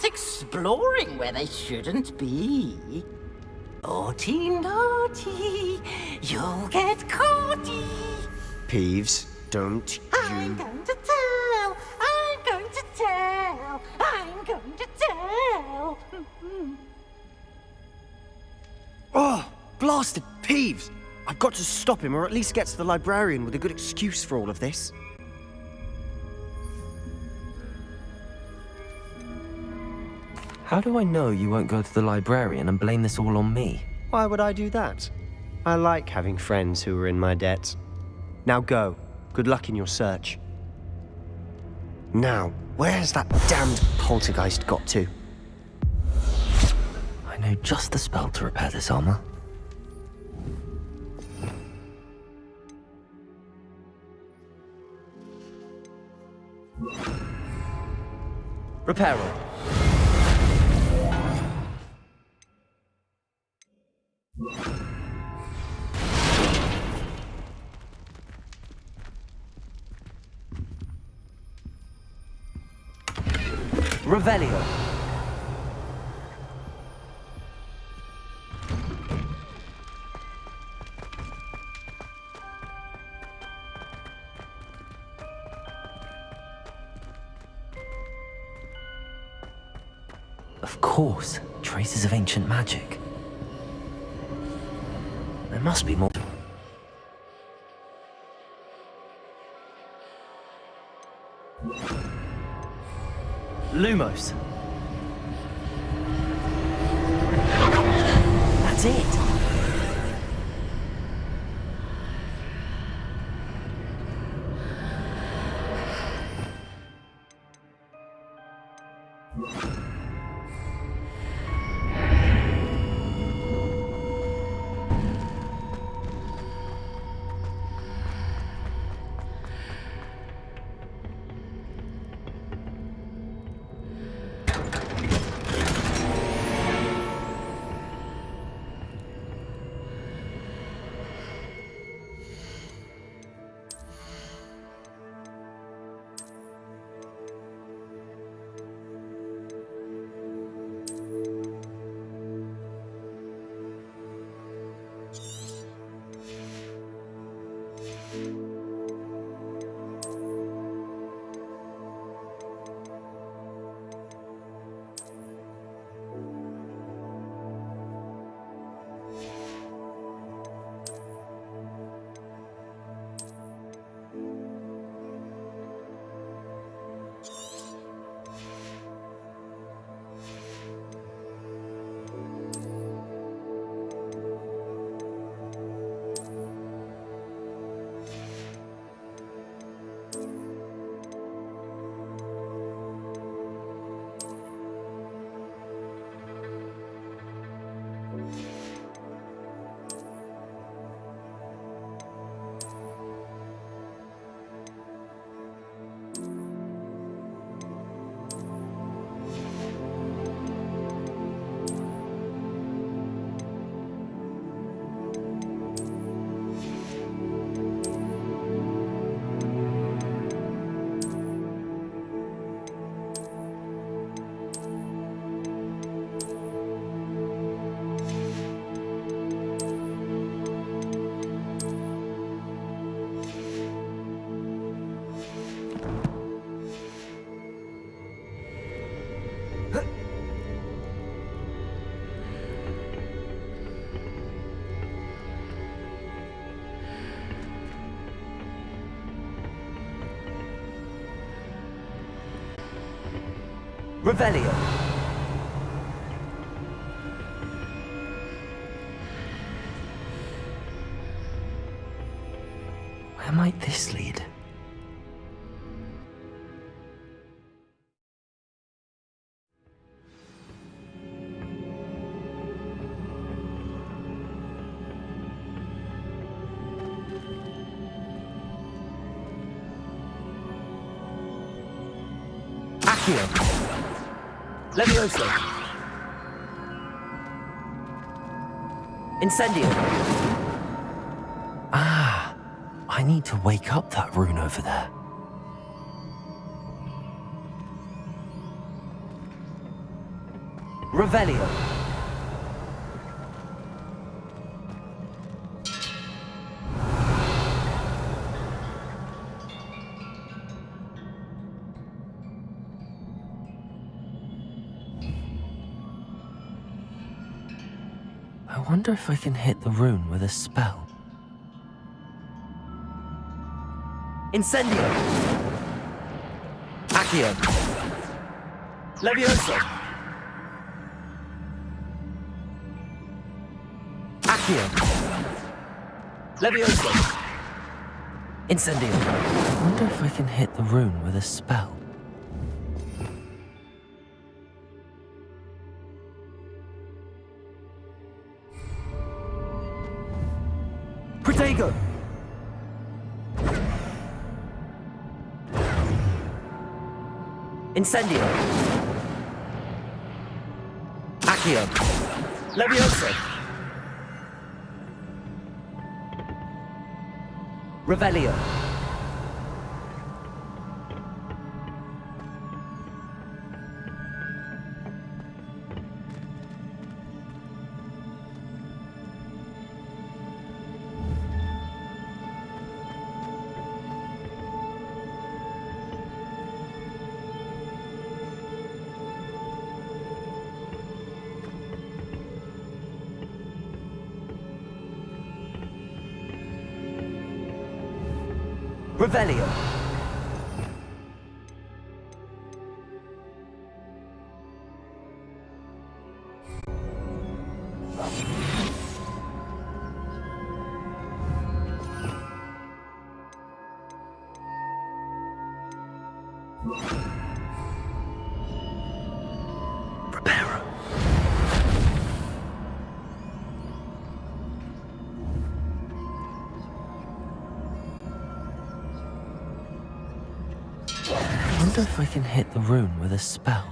Exploring where they shouldn't be. Naughty, naughty, you'll get caughty. Peeves, don't you... I'm going to tell, I'm going to tell, I'm going to tell. Oh, blasted Peeves! I've got to stop him, or at least get to the librarian with a good excuse for all of this. How do I know you won't go to the librarian and blame this all on me? Why would I do that? I like having friends who are in my debt. Now go. Good luck in your search. Now, where's that damned poltergeist got to? I know just the spell to repair this armor. Repair all. Revelio. Of course, traces of ancient magic. There must be more. Lumos. That's it. Revelio. Where might this lead? Accio. Levioso. Incendio. Ah, I need to wake up that rune over there. Revelio. I wonder if I can hit the rune with a spell. Incendio! Accio! Levioso! Accio! Levioso! Incendio! I wonder if I can hit the rune with a spell. Protego! Incendio! Accio! Levioso! Revelio! Revelio. Preparo. I wonder if I can hit the rune with a spell.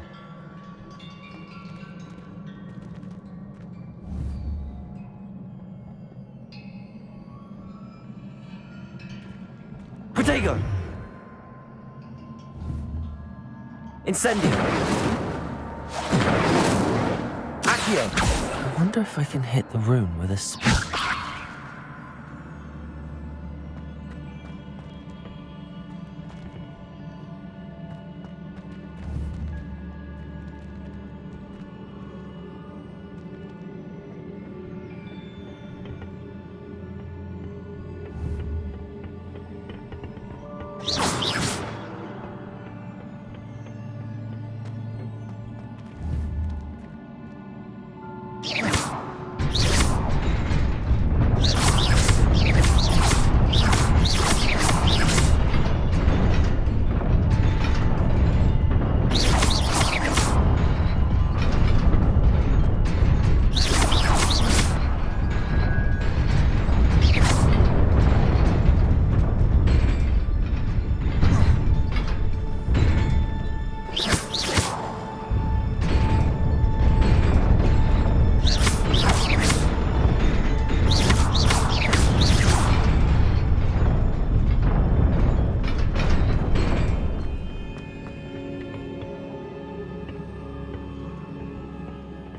Protego! Incendio! Accio! I wonder if I can hit the rune with a spell.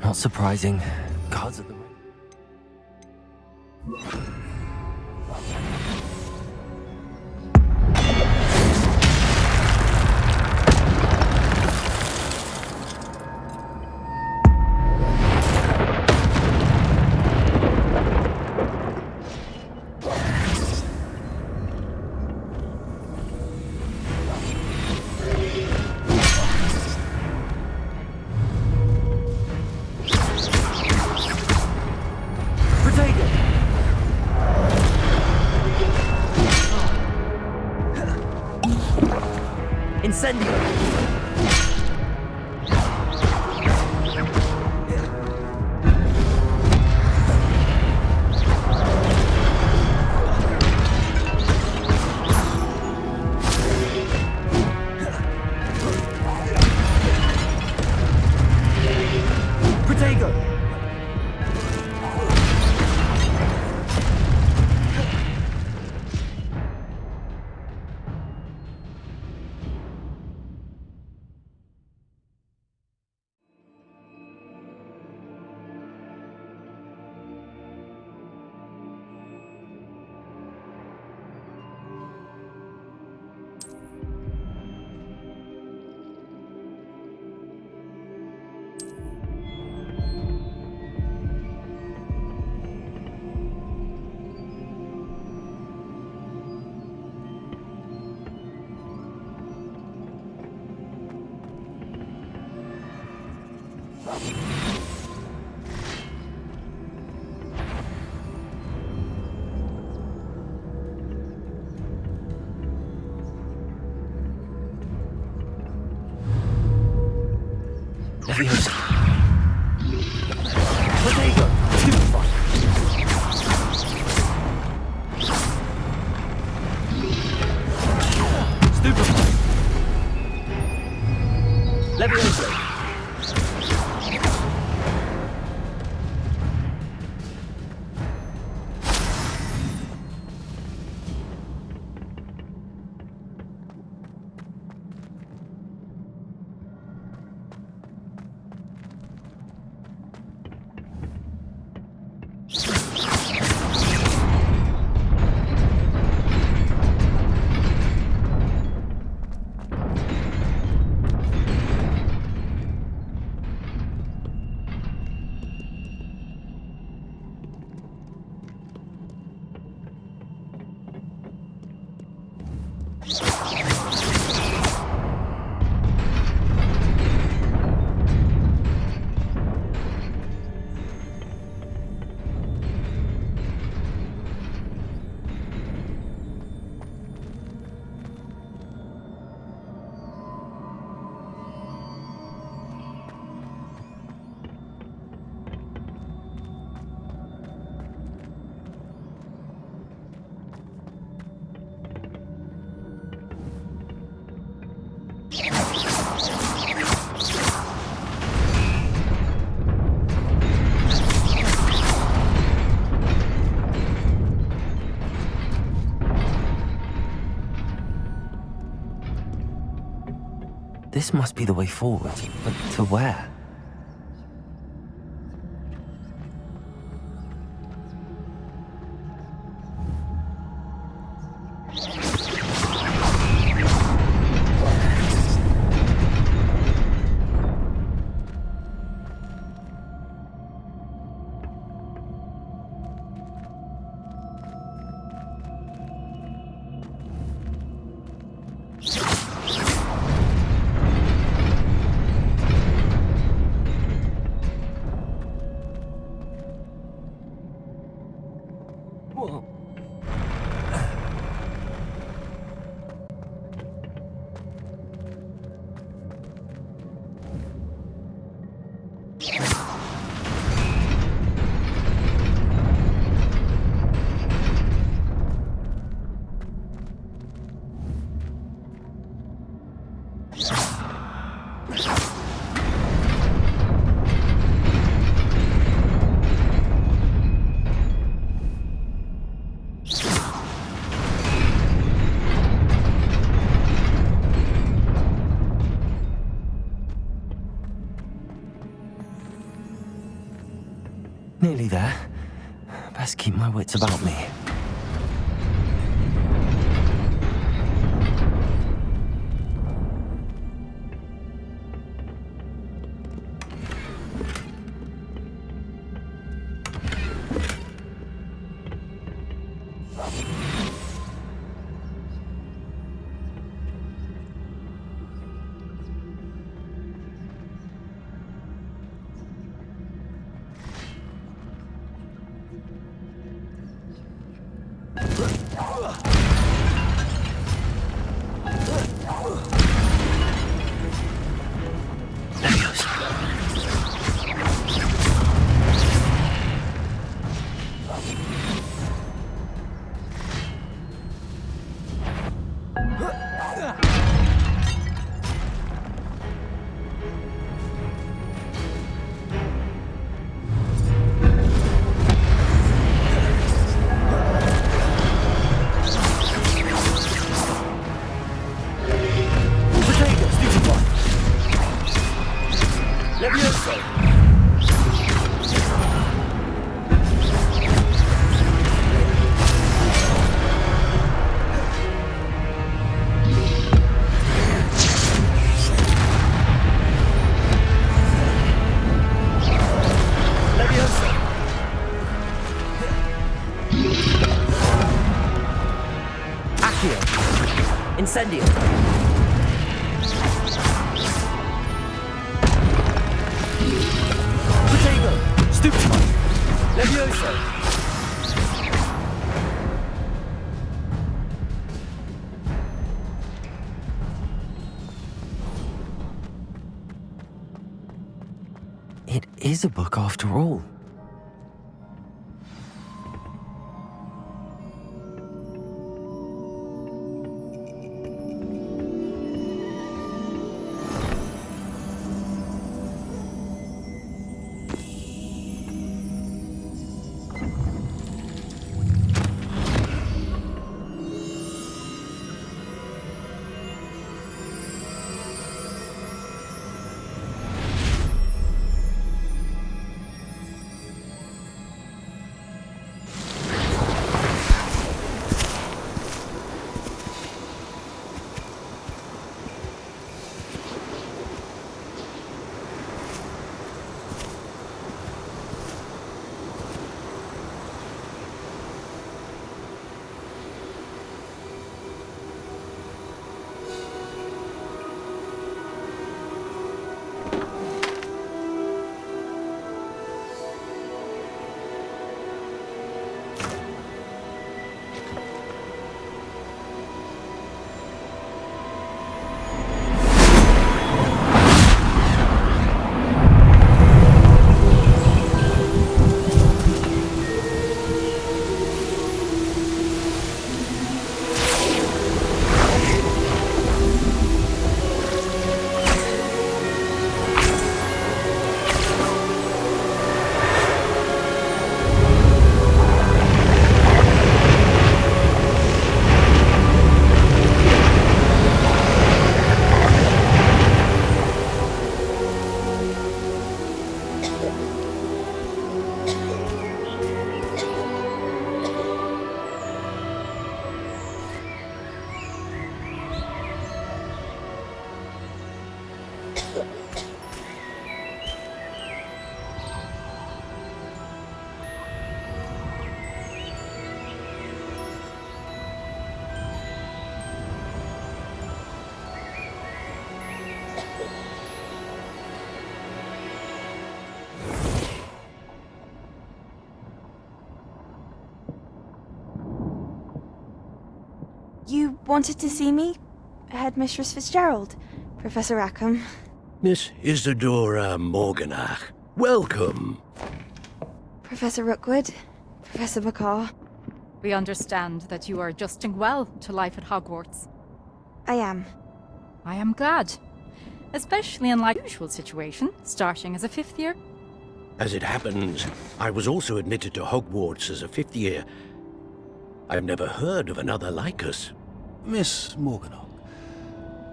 Not surprising. Gods of the ring. Incendio! Leviosa. Protego! Stupefy! Stupefy! Leviosa! This must be the way forward, but to where? Nearly there. Best keep my wits about me. Levioso! Incendio! Protego! Stupefy! Levioso! It is a book after all. You wanted to see me? Headmistress Fitzgerald? Professor Rackham? Miss Isadora Morganach, welcome. Professor Rookwood? Professor Bakar? We understand that you are adjusting well to life at Hogwarts. I am. I am glad. Especially in like usual situation, starting as a 5th year. As it happens, I was also admitted to Hogwarts as a 5th year. I've never heard of another like us. Miss Morganach,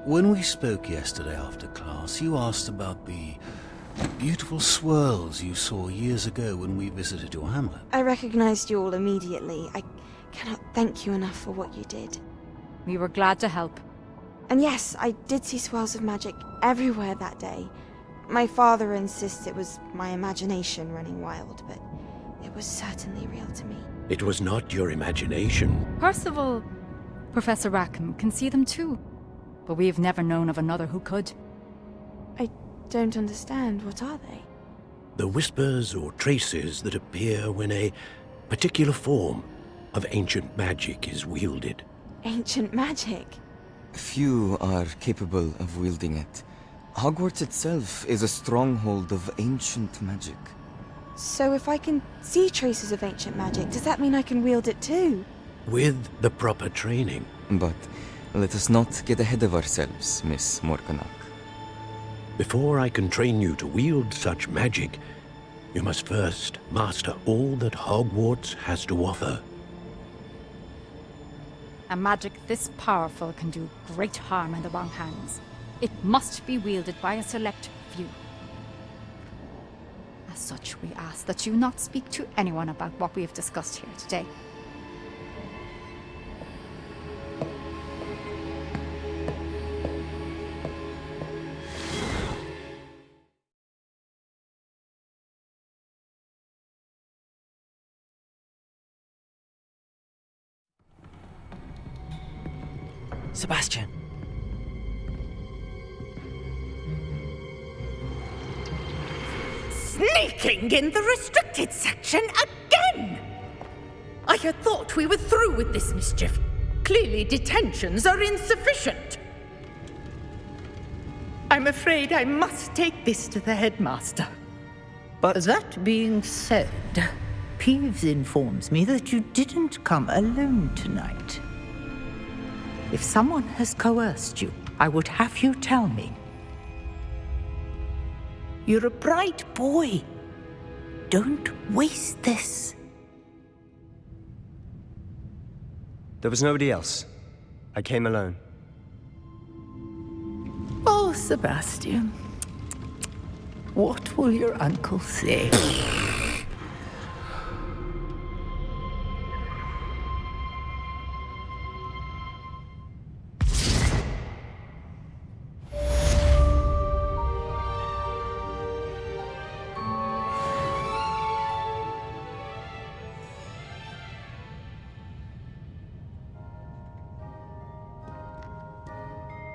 when we spoke yesterday after class, you asked about the beautiful swirls you saw years ago when we visited your hamlet. I recognized you all immediately. I cannot thank you enough for what you did. We were glad to help. And yes, I did see swirls of magic everywhere that day. My father insists it was my imagination running wild, but it was certainly real to me. It was not your imagination. Percival, Professor Rackham can see them too. But we've never known of another who could. I don't understand. What are they? The whispers or traces that appear when a particular form of ancient magic is wielded. Ancient magic? Few are capable of wielding it. Hogwarts itself is a stronghold of ancient magic. So if I can see traces of ancient magic, does that mean I can wield it too? With the proper training. But let us not get ahead of ourselves, Miss Morganach. Before I can train you to wield such magic, you must first master all that Hogwarts has to offer. A magic this powerful can do great harm in the wrong hands. It must be wielded by a select few. As such, we ask that you not speak to anyone about what we have discussed here today. Sebastian. Sneaking in the restricted section again! I had thought we were through with this mischief. Clearly detentions are insufficient. I'm afraid I must take this to the headmaster. But that being said, Peeves informs me that you didn't come alone tonight. If someone has coerced you, I would have you tell me. You're a bright boy. Don't waste this. There was nobody else. I came alone. Oh, Sebastian. What will your uncle say?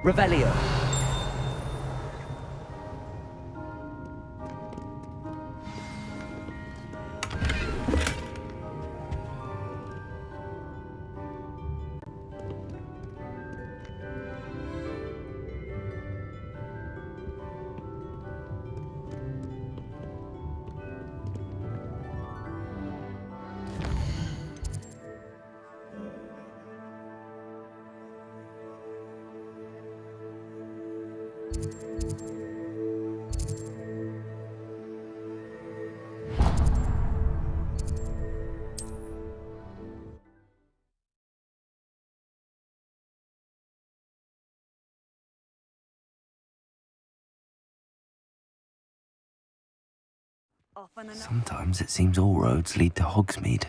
Revelio. Sometimes it seems all roads lead to Hogsmeade.